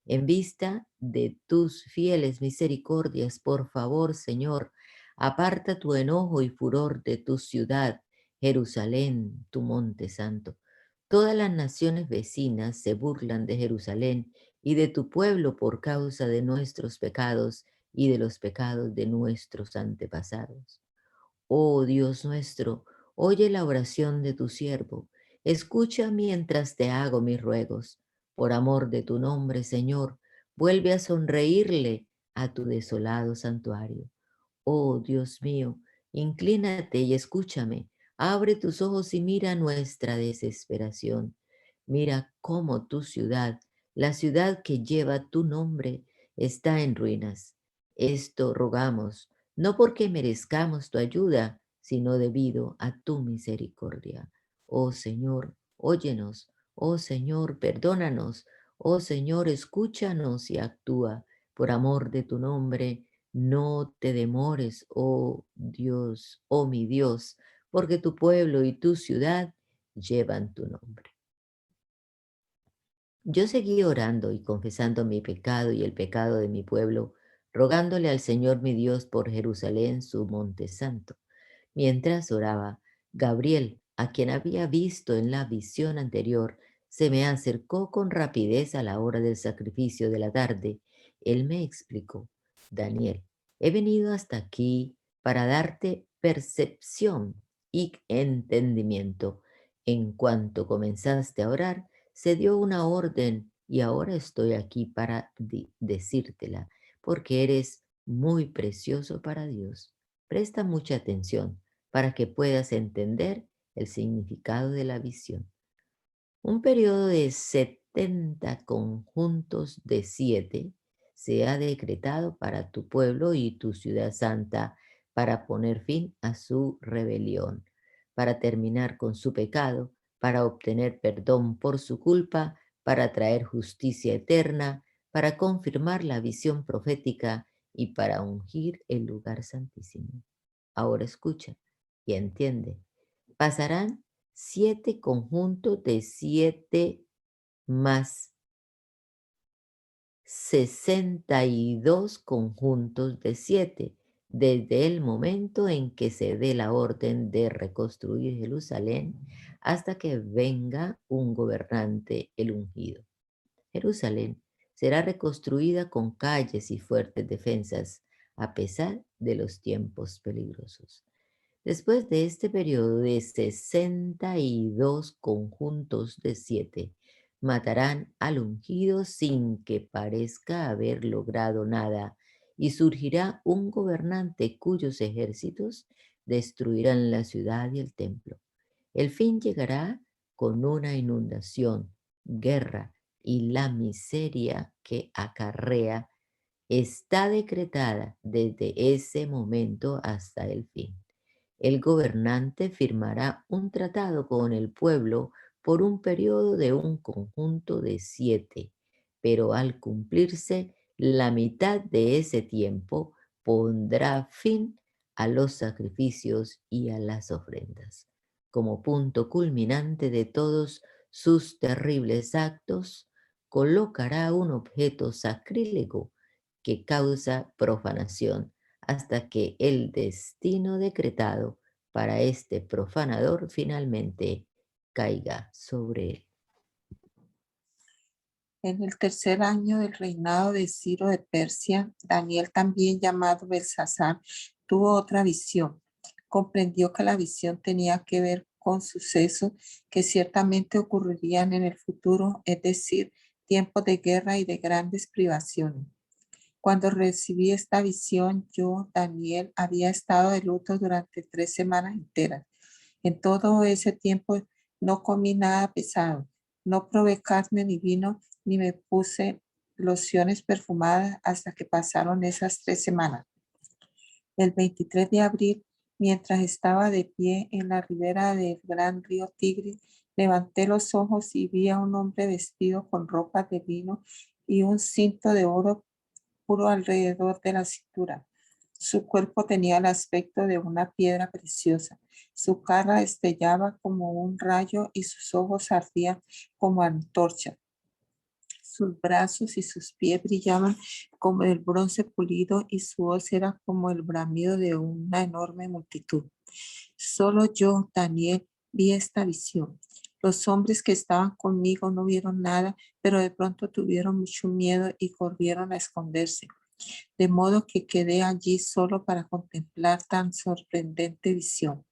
En vista de tus fieles misericordias, por favor, Señor, aparta tu enojo y furor de tu ciudad, Jerusalén, tu monte santo. Todas las naciones vecinas se burlan de Jerusalén y de tu pueblo por causa de nuestros pecados y de los pecados de nuestros antepasados. Oh Dios nuestro, oye la oración de tu siervo, escucha mientras te hago mis ruegos. Por amor de tu nombre, Señor, vuelve a sonreírle a tu desolado santuario. Oh Dios mío, inclínate y escúchame, Abre tus ojos y mira nuestra desesperación. Mira cómo tu ciudad, la ciudad que lleva tu nombre, está en ruinas. Esto rogamos, no porque merezcamos tu ayuda, sino debido a tu misericordia. Oh Señor, óyenos. Oh Señor, perdónanos. Oh Señor, escúchanos y actúa. Por amor de tu nombre, no te demores, oh Dios, oh mi Dios, porque tu pueblo y tu ciudad llevan tu nombre. Yo seguí orando y confesando mi pecado y el pecado de mi pueblo, rogándole al Señor mi Dios por Jerusalén, su monte santo. Mientras oraba, Gabriel, a quien había visto en la visión anterior, se me acercó con rapidez a la hora del sacrificio de la tarde. Él me explicó: Daniel, he venido hasta aquí para darte percepción y entendimiento. En cuanto comenzaste a orar, se dio una orden y ahora estoy aquí para decírtela, porque eres muy precioso para Dios. Presta mucha atención para que puedas entender el significado de la visión. Un periodo de 70 conjuntos de 7 se ha decretado para tu pueblo y tu ciudad santa para poner fin a su rebelión, para terminar con su pecado, para obtener perdón por su culpa, para traer justicia eterna, para confirmar la visión profética y para ungir el lugar santísimo. Ahora escucha y entiende. Pasarán 7 conjuntos de 7 más 62 conjuntos de 7, desde el momento en que se dé la orden de reconstruir Jerusalén hasta que venga un gobernante, el ungido. Jerusalén será reconstruida con calles y fuertes defensas, a pesar de los tiempos peligrosos. Después de este periodo de 62 conjuntos de 7, matarán al ungido sin que parezca haber logrado nada, y surgirá un gobernante cuyos ejércitos destruirán la ciudad y el templo. El fin llegará con una inundación, guerra y la miseria que acarrea está decretada desde ese momento hasta el fin. El gobernante firmará un tratado con el pueblo por un periodo de un conjunto de 7, pero al cumplirse la mitad de ese tiempo pondrá fin a los sacrificios y a las ofrendas. Como punto culminante de todos sus terribles actos, colocará un objeto sacrílego que causa profanación hasta que el destino decretado para este profanador finalmente caiga sobre él.
En el tercer año del reinado de Ciro de Persia, Daniel, también llamado Belsasar, tuvo otra visión. Comprendió que la visión tenía que ver con sucesos que ciertamente ocurrirían en el futuro, es decir, tiempos de guerra y de grandes privaciones. Cuando recibí esta visión, yo, Daniel, había estado de luto durante 3 semanas enteras. En todo ese tiempo no comí nada pesado, no probé carne ni vino, ni me puse lociones perfumadas hasta que pasaron esas 3 semanas. El 23 de abril, mientras estaba de pie en la ribera del gran río Tigris, levanté los ojos y vi a un hombre vestido con ropas de lino y un cinto de oro puro alrededor de la cintura. Su cuerpo tenía el aspecto de una piedra preciosa. Su cara estallaba como un rayo y sus ojos ardían como antorchas. Sus brazos y sus pies brillaban como el bronce pulido y su voz era como el bramido de una enorme multitud. Solo yo, Daniel, vi esta visión. Los hombres que estaban conmigo no vieron nada, pero de pronto tuvieron mucho miedo y corrieron a esconderse. De modo que quedé allí solo para contemplar tan sorprendente visión.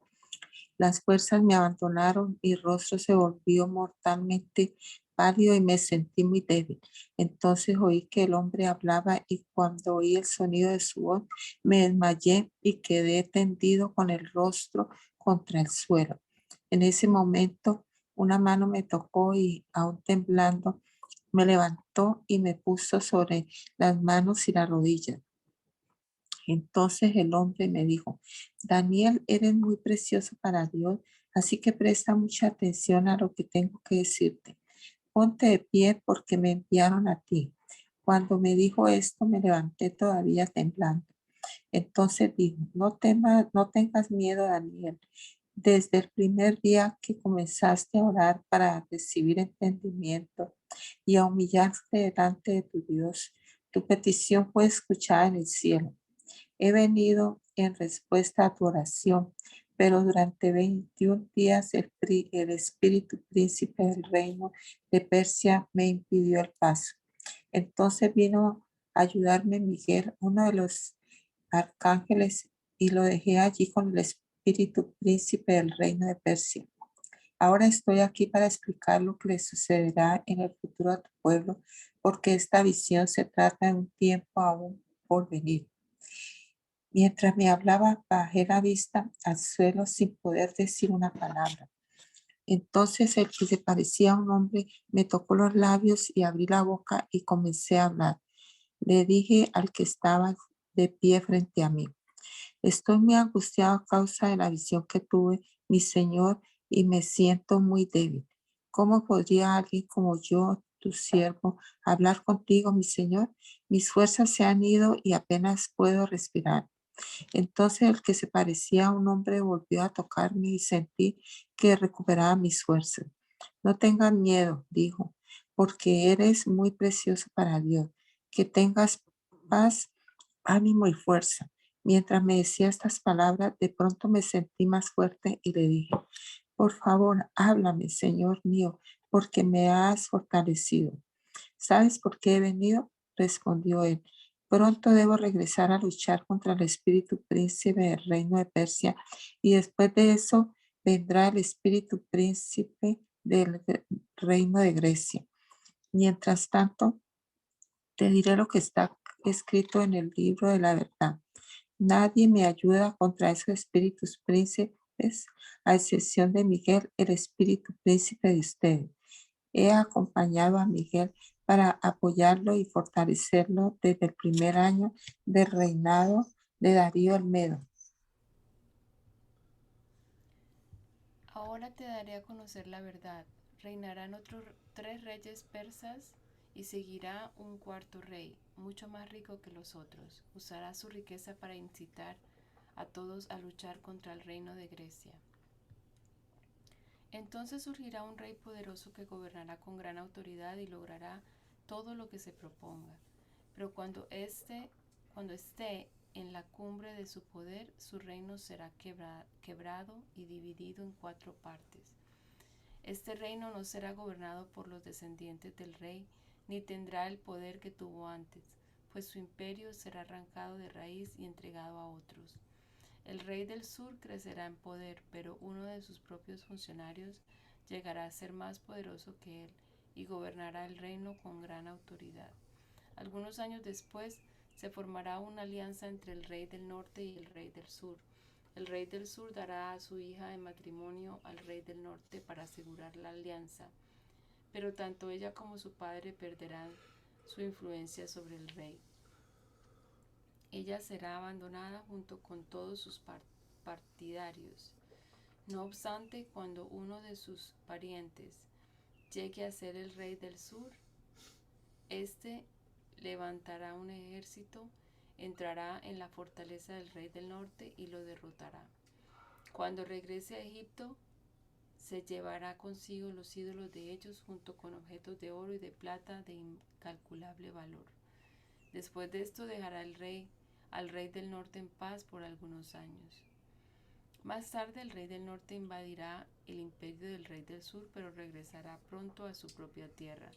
Las fuerzas me abandonaron, mi rostro se volvió mortalmente pálido y me sentí muy débil. Entonces oí que el hombre hablaba y cuando oí el sonido de su voz me desmayé y quedé tendido con el rostro contra el suelo. En ese momento, una mano me tocó y, aún temblando, me levantó y me puso sobre las manos y las rodillas. Entonces el hombre me dijo: Daniel, eres muy precioso para Dios, así que presta mucha atención a lo que tengo que decirte. Ponte de pie porque me enviaron a ti. Cuando me dijo esto, me levanté todavía temblando. Entonces dijo: No temas, no tengas miedo, Daniel. Desde el primer día que comenzaste a orar para recibir entendimiento y a humillarte delante de tu Dios, tu petición fue escuchada en el cielo. He venido en respuesta a tu oración, pero durante 21 días el espíritu príncipe del reino de Persia me impidió el paso. Entonces vino a ayudarme Miguel, uno de los arcángeles, y lo dejé allí con el espíritu príncipe del reino de Persia. Ahora estoy aquí para explicar lo que le sucederá en el futuro a tu pueblo, porque esta visión se trata de un tiempo aún por venir. Mientras me hablaba, bajé la vista al suelo sin poder decir una palabra. Entonces el que se parecía a un hombre me tocó los labios y abrí la boca y comencé a hablar. Le dije al que estaba de pie frente a mí: Estoy muy angustiado a causa de la visión que tuve, mi Señor, y me siento muy débil. ¿Cómo podría alguien como yo, tu siervo, hablar contigo, mi Señor? Mis fuerzas se han ido y apenas puedo respirar. Entonces el que se parecía a un hombre volvió a tocarme y sentí que recuperaba mis fuerzas. No tengas miedo, dijo, porque eres muy precioso para Dios. Que tengas paz, ánimo y fuerza. Mientras me decía estas palabras, de pronto me sentí más fuerte y le dije: Por favor, háblame, Señor mío, porque me has fortalecido. ¿Sabes por qué he venido? Respondió él. Pronto debo regresar a luchar contra el espíritu príncipe del reino de Persia, y después de eso vendrá el espíritu príncipe del reino de Grecia. Mientras tanto, te diré lo que está escrito en el libro de la verdad. Nadie me ayuda contra esos espíritus príncipes, a excepción de Miguel, el espíritu príncipe de ustedes. He acompañado a Miguel para apoyarlo y fortalecerlo desde el primer año del reinado de Darío el Medo.
Ahora te daré a conocer la verdad. Reinarán otros 3 reyes persas y seguirá un cuarto rey, mucho más rico que los otros. Usará su riqueza para incitar a todos a luchar contra el reino de Grecia. Entonces surgirá un rey poderoso que gobernará con gran autoridad y logrará todo lo que se proponga. Pero cuando esté en la cumbre de su poder, su reino será quebrado y dividido en 4 partes. Este reino no será gobernado por los descendientes del rey, ni tendrá el poder que tuvo antes, pues su imperio será arrancado de raíz y entregado a otros. El rey del sur crecerá en poder, pero uno de sus propios funcionarios llegará a ser más poderoso que él y gobernará el reino con gran autoridad. Algunos años después se formará una alianza entre el rey del norte y el rey del sur. El rey del sur dará a su hija en matrimonio al rey del norte para asegurar la alianza, pero tanto ella como su padre perderán su influencia sobre el rey. Ella será abandonada junto con todos sus partidarios. No obstante, cuando uno de sus parientes llegue a ser el rey del sur, éste levantará un ejército, entrará en la fortaleza del rey del norte y lo derrotará. Cuando regrese a Egipto, se llevará consigo los ídolos de ellos junto con objetos de oro y de plata de incalculable valor. Después de esto dejará al rey del norte en paz por algunos años. Más tarde el rey del norte invadirá el imperio del rey del sur, pero regresará pronto a su propia tierra.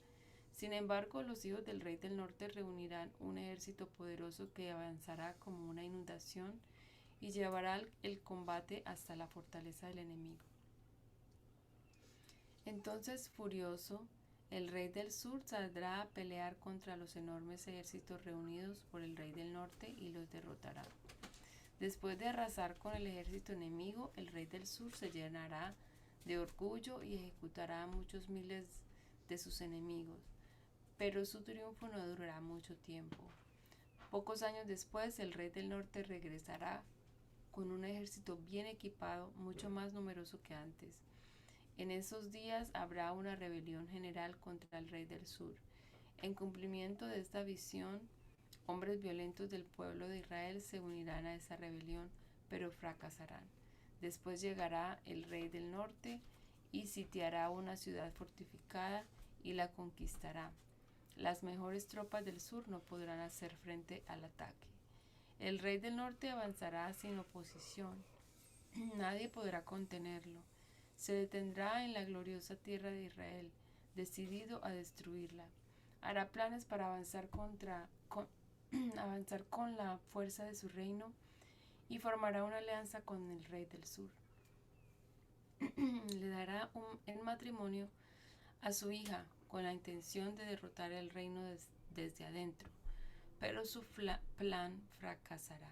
Sin embargo, los hijos del rey del norte reunirán un ejército poderoso que avanzará como una inundación y llevará el combate hasta la fortaleza del enemigo. Entonces, furioso, el rey del sur saldrá a pelear contra los enormes ejércitos reunidos por el rey del norte y los derrotará. Después de arrasar con el ejército enemigo, el rey del sur se llenará de orgullo y ejecutará a muchos miles de sus enemigos, pero su triunfo no durará mucho tiempo. Pocos años después, el rey del norte regresará con un ejército bien equipado, mucho más numeroso que antes. En esos días habrá una rebelión general contra el rey del sur. En cumplimiento de esta visión, hombres violentos del pueblo de Israel se unirán a esa rebelión, pero fracasarán. Después llegará el rey del norte y sitiará una ciudad fortificada y la conquistará. Las mejores tropas del sur no podrán hacer frente al ataque. El rey del norte avanzará sin oposición. Nadie podrá contenerlo. Se detendrá en la gloriosa tierra de Israel, decidido a destruirla. Hará planes para avanzar con la fuerza de su reino y formará una alianza con el rey del sur. Le dará en matrimonio a su hija con la intención de derrotar el reino desde adentro, pero su plan fracasará.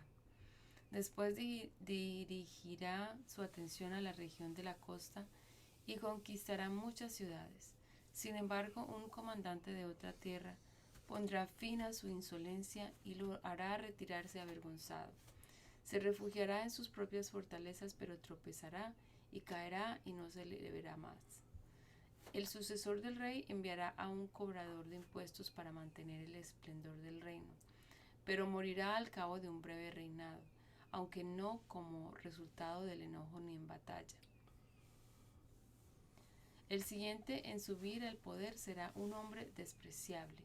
Después dirigirá su atención a la región de la costa y conquistará muchas ciudades. Sin embargo, un comandante de otra tierra pondrá fin a su insolencia y lo hará retirarse avergonzado. Se refugiará en sus propias fortalezas, pero tropezará y caerá y no se le verá más. El sucesor del rey enviará a un cobrador de impuestos para mantener el esplendor del reino, pero morirá al cabo de un breve reinado, aunque no como resultado del enojo ni en batalla. El siguiente en subir al poder será un hombre despreciable,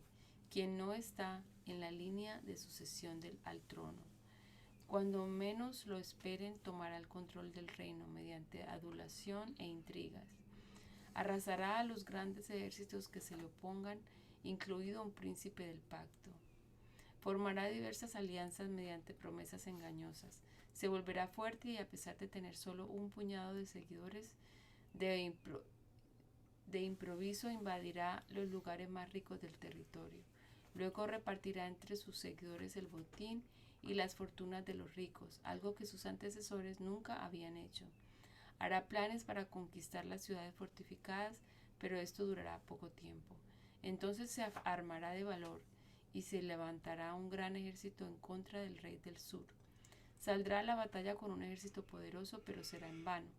quien no está en la línea de sucesión al trono. Cuando menos lo esperen, tomará el control del reino mediante adulación e intrigas. Arrasará a los grandes ejércitos que se le opongan, incluido un príncipe del pacto. Formará diversas alianzas mediante promesas engañosas. Se volverá fuerte y, a pesar de tener solo un puñado de seguidores, de improviso invadirá los lugares más ricos del territorio. Luego repartirá entre sus seguidores el botín y las fortunas de los ricos, algo que sus antecesores nunca habían hecho. Hará planes para conquistar las ciudades fortificadas, pero esto durará poco tiempo. Entonces se armará de valor y se levantará un gran ejército en contra del rey del sur. Saldrá a la batalla con un ejército poderoso, pero será en vano,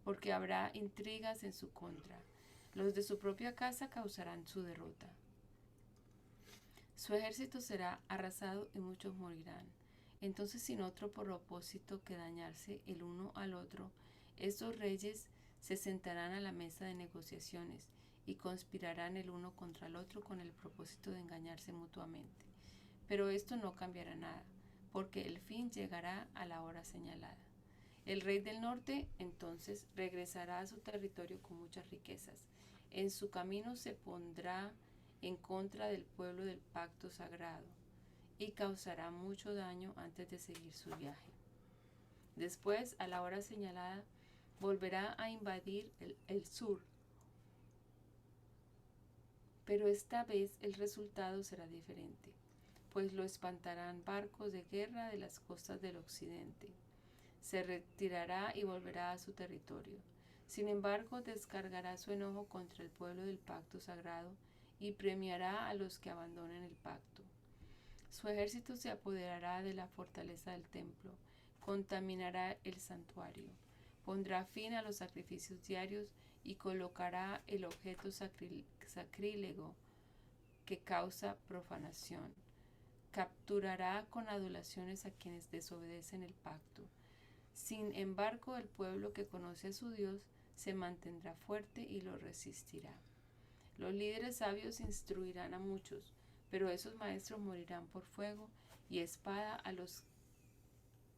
porque habrá intrigas en su contra. Los de su propia casa causarán su derrota. Su ejército será arrasado y muchos morirán. Entonces, sin otro propósito que dañarse el uno al otro, estos reyes se sentarán a la mesa de negociaciones y conspirarán el uno contra el otro con el propósito de engañarse mutuamente. Pero esto no cambiará nada, porque el fin llegará a la hora señalada. El rey del norte entonces regresará a su territorio con muchas riquezas. En su camino se pondrá en contra del pueblo del pacto sagrado y causará mucho daño antes de seguir su viaje. Después, a la hora señalada, volverá a invadir el sur, pero esta vez el resultado será diferente, pues lo espantarán barcos de guerra de las costas del occidente. Se retirará y volverá a su territorio. Sin embargo, descargará su enojo contra el pueblo del pacto sagrado y premiará a los que abandonen el pacto. Su ejército se apoderará de la fortaleza del templo, contaminará el santuario, pondrá fin a los sacrificios diarios y colocará el objeto sacrílego que causa profanación. Capturará con adulaciones a quienes desobedecen el pacto. Sin embargo, el pueblo que conoce a su Dios se mantendrá fuerte y lo resistirá. Los líderes sabios instruirán a muchos, pero esos maestros morirán por fuego y espada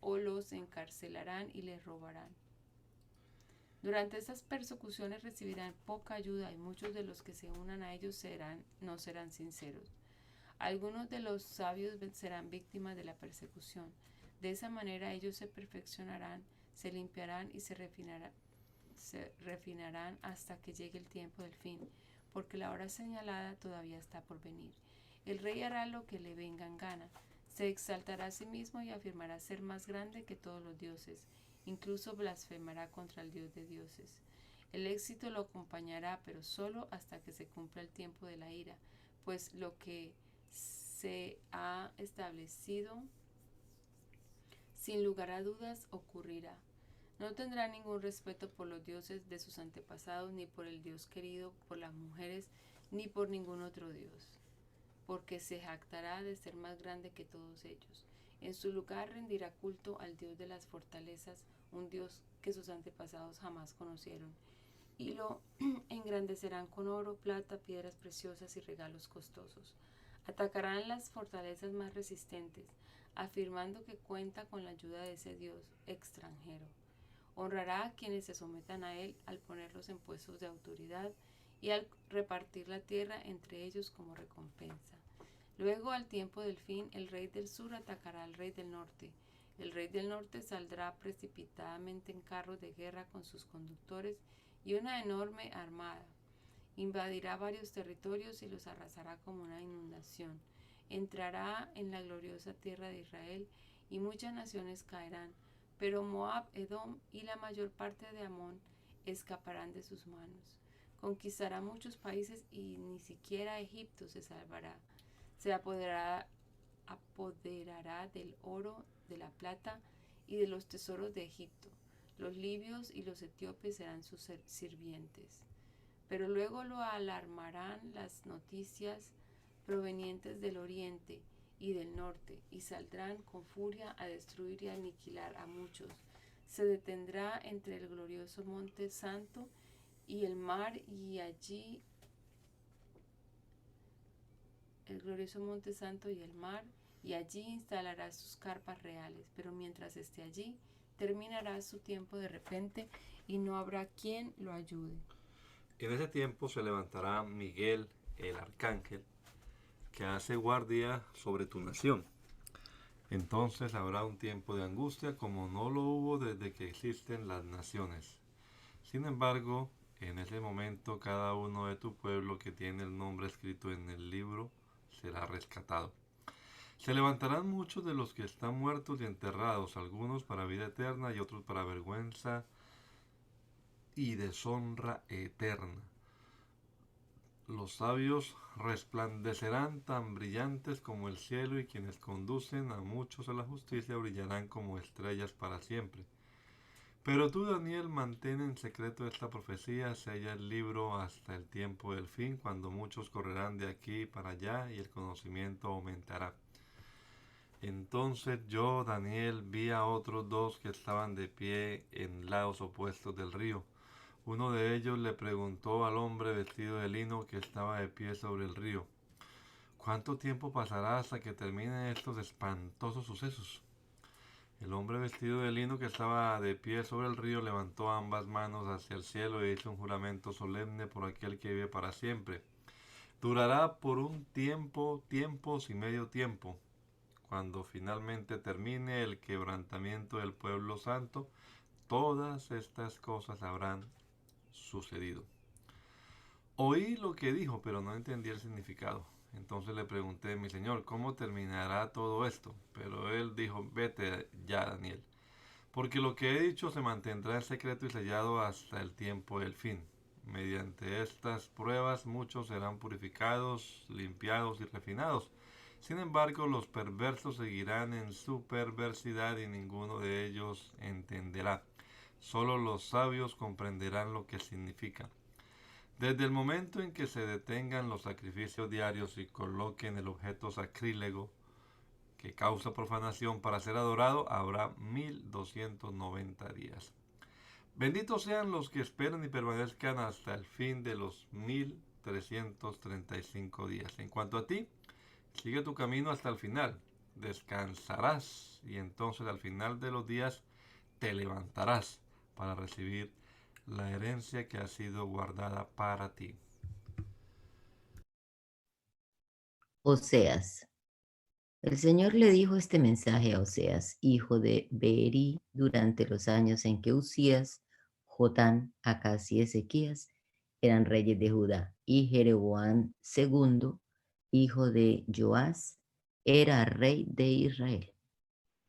o los encarcelarán y les robarán. Durante estas persecuciones recibirán poca ayuda y muchos de los que se unan a ellos no serán sinceros. Algunos de los sabios serán víctimas de la persecución. De esa manera ellos se perfeccionarán, se limpiarán y se refinarán hasta que llegue el tiempo del fin, porque la hora señalada todavía está por venir. El rey hará lo que le venga en gana. Se exaltará a sí mismo y afirmará ser más grande que todos los dioses. Incluso blasfemará contra el Dios de dioses. El éxito lo acompañará, pero solo hasta que se cumpla el tiempo de la ira, pues lo que se ha establecido, sin lugar a dudas, ocurrirá. No tendrá ningún respeto por los dioses de sus antepasados, ni por el Dios querido por las mujeres, ni por ningún otro Dios, porque se jactará de ser más grande que todos ellos. En su lugar rendirá culto al Dios de las fortalezas, un Dios que sus antepasados jamás conocieron, y lo engrandecerán con oro, plata, piedras preciosas y regalos costosos. Atacarán las fortalezas más resistentes, afirmando que cuenta con la ayuda de ese Dios extranjero. Honrará a quienes se sometan a él al ponerlos en puestos de autoridad y al repartir la tierra entre ellos como recompensa. Luego, al tiempo del fin, el rey del sur atacará al rey del norte. El rey del norte saldrá precipitadamente en carros de guerra con sus conductores y una enorme armada. Invadirá varios territorios y los arrasará como una inundación. Entrará en la gloriosa tierra de Israel y muchas naciones caerán, pero Moab, Edom y la mayor parte de Amón escaparán de sus manos. Conquistará muchos países y ni siquiera Egipto se salvará. Se apoderará del oro, de la plata y de los tesoros de Egipto. Los libios y los etíopes serán sus sirvientes. Pero luego lo alarmarán las noticias provenientes del oriente y del norte, y saldrán con furia a destruir y a aniquilar a muchos. Se detendrá entre el glorioso monte santo y el mar, y allí instalará sus carpas reales, pero mientras esté allí, terminará su tiempo de repente y no habrá quien lo ayude.
En ese tiempo se levantará Miguel, el arcángel, que hace guardia sobre tu nación. Entonces habrá un tiempo de angustia como no lo hubo desde que existen las naciones. Sin embargo, en ese momento cada uno de tu pueblo que tiene el nombre escrito en el libro será rescatado. Se levantarán muchos de los que están muertos y enterrados, algunos para vida eterna y otros para vergüenza y deshonra eterna. Los sabios resplandecerán tan brillantes como el cielo, y quienes conducen a muchos a la justicia brillarán como estrellas para siempre. Pero tú, Daniel, mantén en secreto esta profecía, sella el libro hasta el tiempo del fin, cuando muchos correrán de aquí para allá y el conocimiento aumentará. Entonces yo, Daniel, vi a otros dos que estaban de pie en lados opuestos del río. Uno de ellos le preguntó al hombre vestido de lino que estaba de pie sobre el río: ¿cuánto tiempo pasará hasta que terminen estos espantosos sucesos? El hombre vestido de lino que estaba de pie sobre el río levantó ambas manos hacia el cielo e hizo un juramento solemne por aquel que vive para siempre. Durará por un tiempo, tiempos y medio tiempo. Cuando finalmente termine el quebrantamiento del pueblo santo, todas estas cosas habrán sucedido. Oí lo que dijo, pero no entendí el significado. Entonces le pregunté: mi señor, ¿cómo terminará todo esto? Pero él dijo: vete ya, Daniel, porque lo que he dicho se mantendrá en secreto y sellado hasta el tiempo del fin. Mediante estas pruebas muchos serán purificados, limpiados y refinados. Sin embargo, los perversos seguirán en su perversidad y ninguno de ellos entenderá. Solo los sabios comprenderán lo que significa. Desde el momento en que se detengan los sacrificios diarios y coloquen el objeto sacrílego que causa profanación para ser adorado, habrá 1290 días. Benditos sean los que esperen y permanezcan hasta el fin de los 1335 días. En cuanto a ti, sigue tu camino hasta el final. Descansarás y entonces al final de los días te levantarás para recibir la herencia que ha sido guardada para ti.
Oseas. El Señor le dijo este mensaje a Oseas, hijo de Beeri, durante los años en que Usías, Jotán, Acaz y Ezequías eran reyes de Judá, y Jeroboam II, hijo de Joás, era rey de Israel.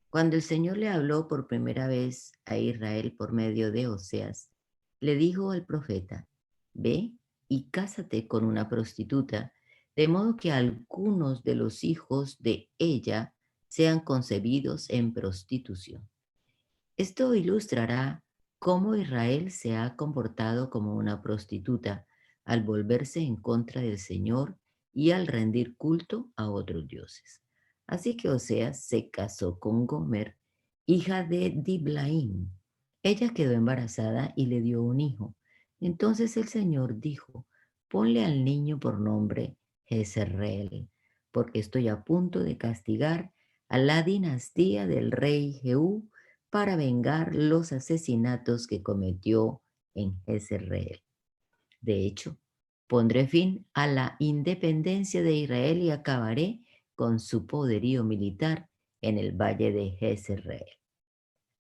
Cuando el Señor le habló por primera vez a Israel por medio de Oseas, le dijo al profeta: Ve y cásate con una prostituta, de modo que algunos de los hijos de ella sean concebidos en prostitución. Esto ilustrará cómo Israel se ha comportado como una prostituta al volverse en contra del Señor y al rendir culto a otros dioses. Así que Oseas se casó con Gomer, hija de Diblaim. Ella quedó embarazada y le dio un hijo. Entonces el Señor dijo: Ponle al niño por nombre Jezreel, porque estoy a punto de castigar a la dinastía del rey Jehú para vengar los asesinatos que cometió en Jezreel. De hecho, pondré fin a la independencia de Israel y acabaré con su poderío militar en el valle de Jezreel.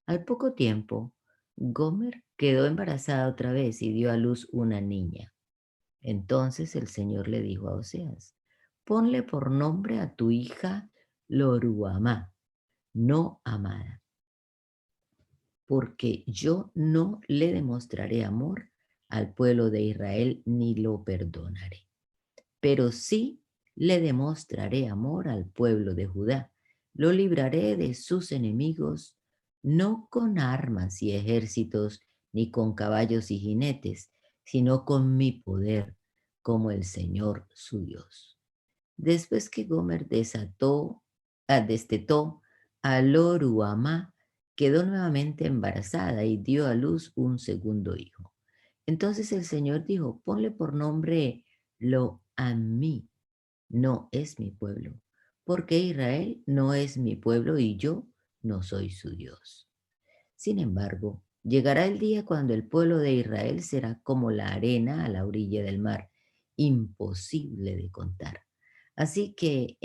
Al poco tiempo, Gomer quedó embarazada otra vez y dio a luz una niña. Entonces el Señor le dijo a Oseas: Ponle por nombre a tu hija Loruamá, no amada, porque yo no le demostraré amor al pueblo de Israel ni lo perdonaré. Pero sí le demostraré amor al pueblo de Judá. Lo libraré de sus enemigos, no con armas y ejércitos, ni con caballos y jinetes, sino con mi poder, como el Señor su Dios. Después que Gomer destetó a Loruamá, quedó nuevamente embarazada y dio a luz un segundo hijo. Entonces el Señor dijo: Ponle por nombre Lo-Ammi, no es mi pueblo, porque Israel no es mi pueblo y yo no soy su Dios. Sin embargo, llegará el día cuando el pueblo de Israel será como la arena a la orilla del mar, imposible de contar. Así que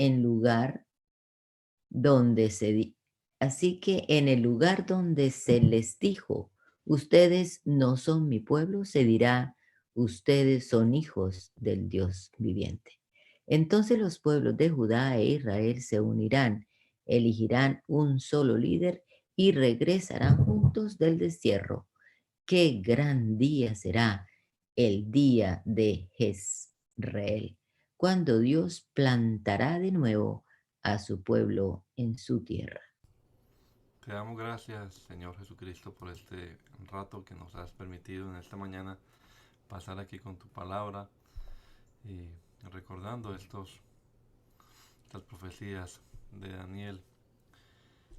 donde se di- así que en el lugar donde se les dijo: Ustedes no son mi pueblo, se dirá: Ustedes son hijos del Dios viviente. Entonces los pueblos de Judá e Israel se unirán, elegirán un solo líder y regresarán juntos del destierro. Qué gran día será el día de Jezreel, cuando Dios plantará de nuevo a su pueblo en su tierra.
Te damos gracias, Señor Jesucristo, por este rato que nos has permitido en esta mañana pasar aquí con tu palabra y recordando estas profecías de Daniel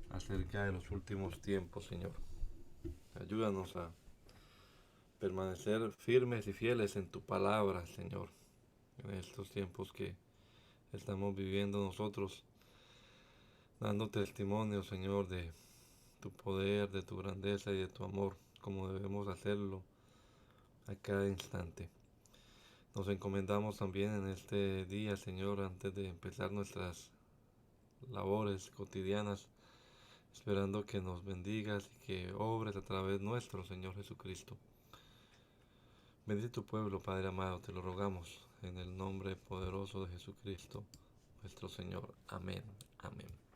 acerca de los últimos tiempos, Señor. Ayúdanos a permanecer firmes y fieles en tu palabra, Señor, en estos tiempos que estamos viviendo nosotros, dando testimonio, Señor, de tu poder, de tu grandeza y de tu amor, como debemos hacerlo a cada instante. Nos encomendamos también en este día, Señor, antes de empezar nuestras labores cotidianas, esperando que nos bendigas y que obres a través nuestro, Señor Jesucristo. Bendice tu pueblo, Padre amado, te lo rogamos, en el nombre poderoso de Jesucristo, nuestro Señor. Amén. Amén.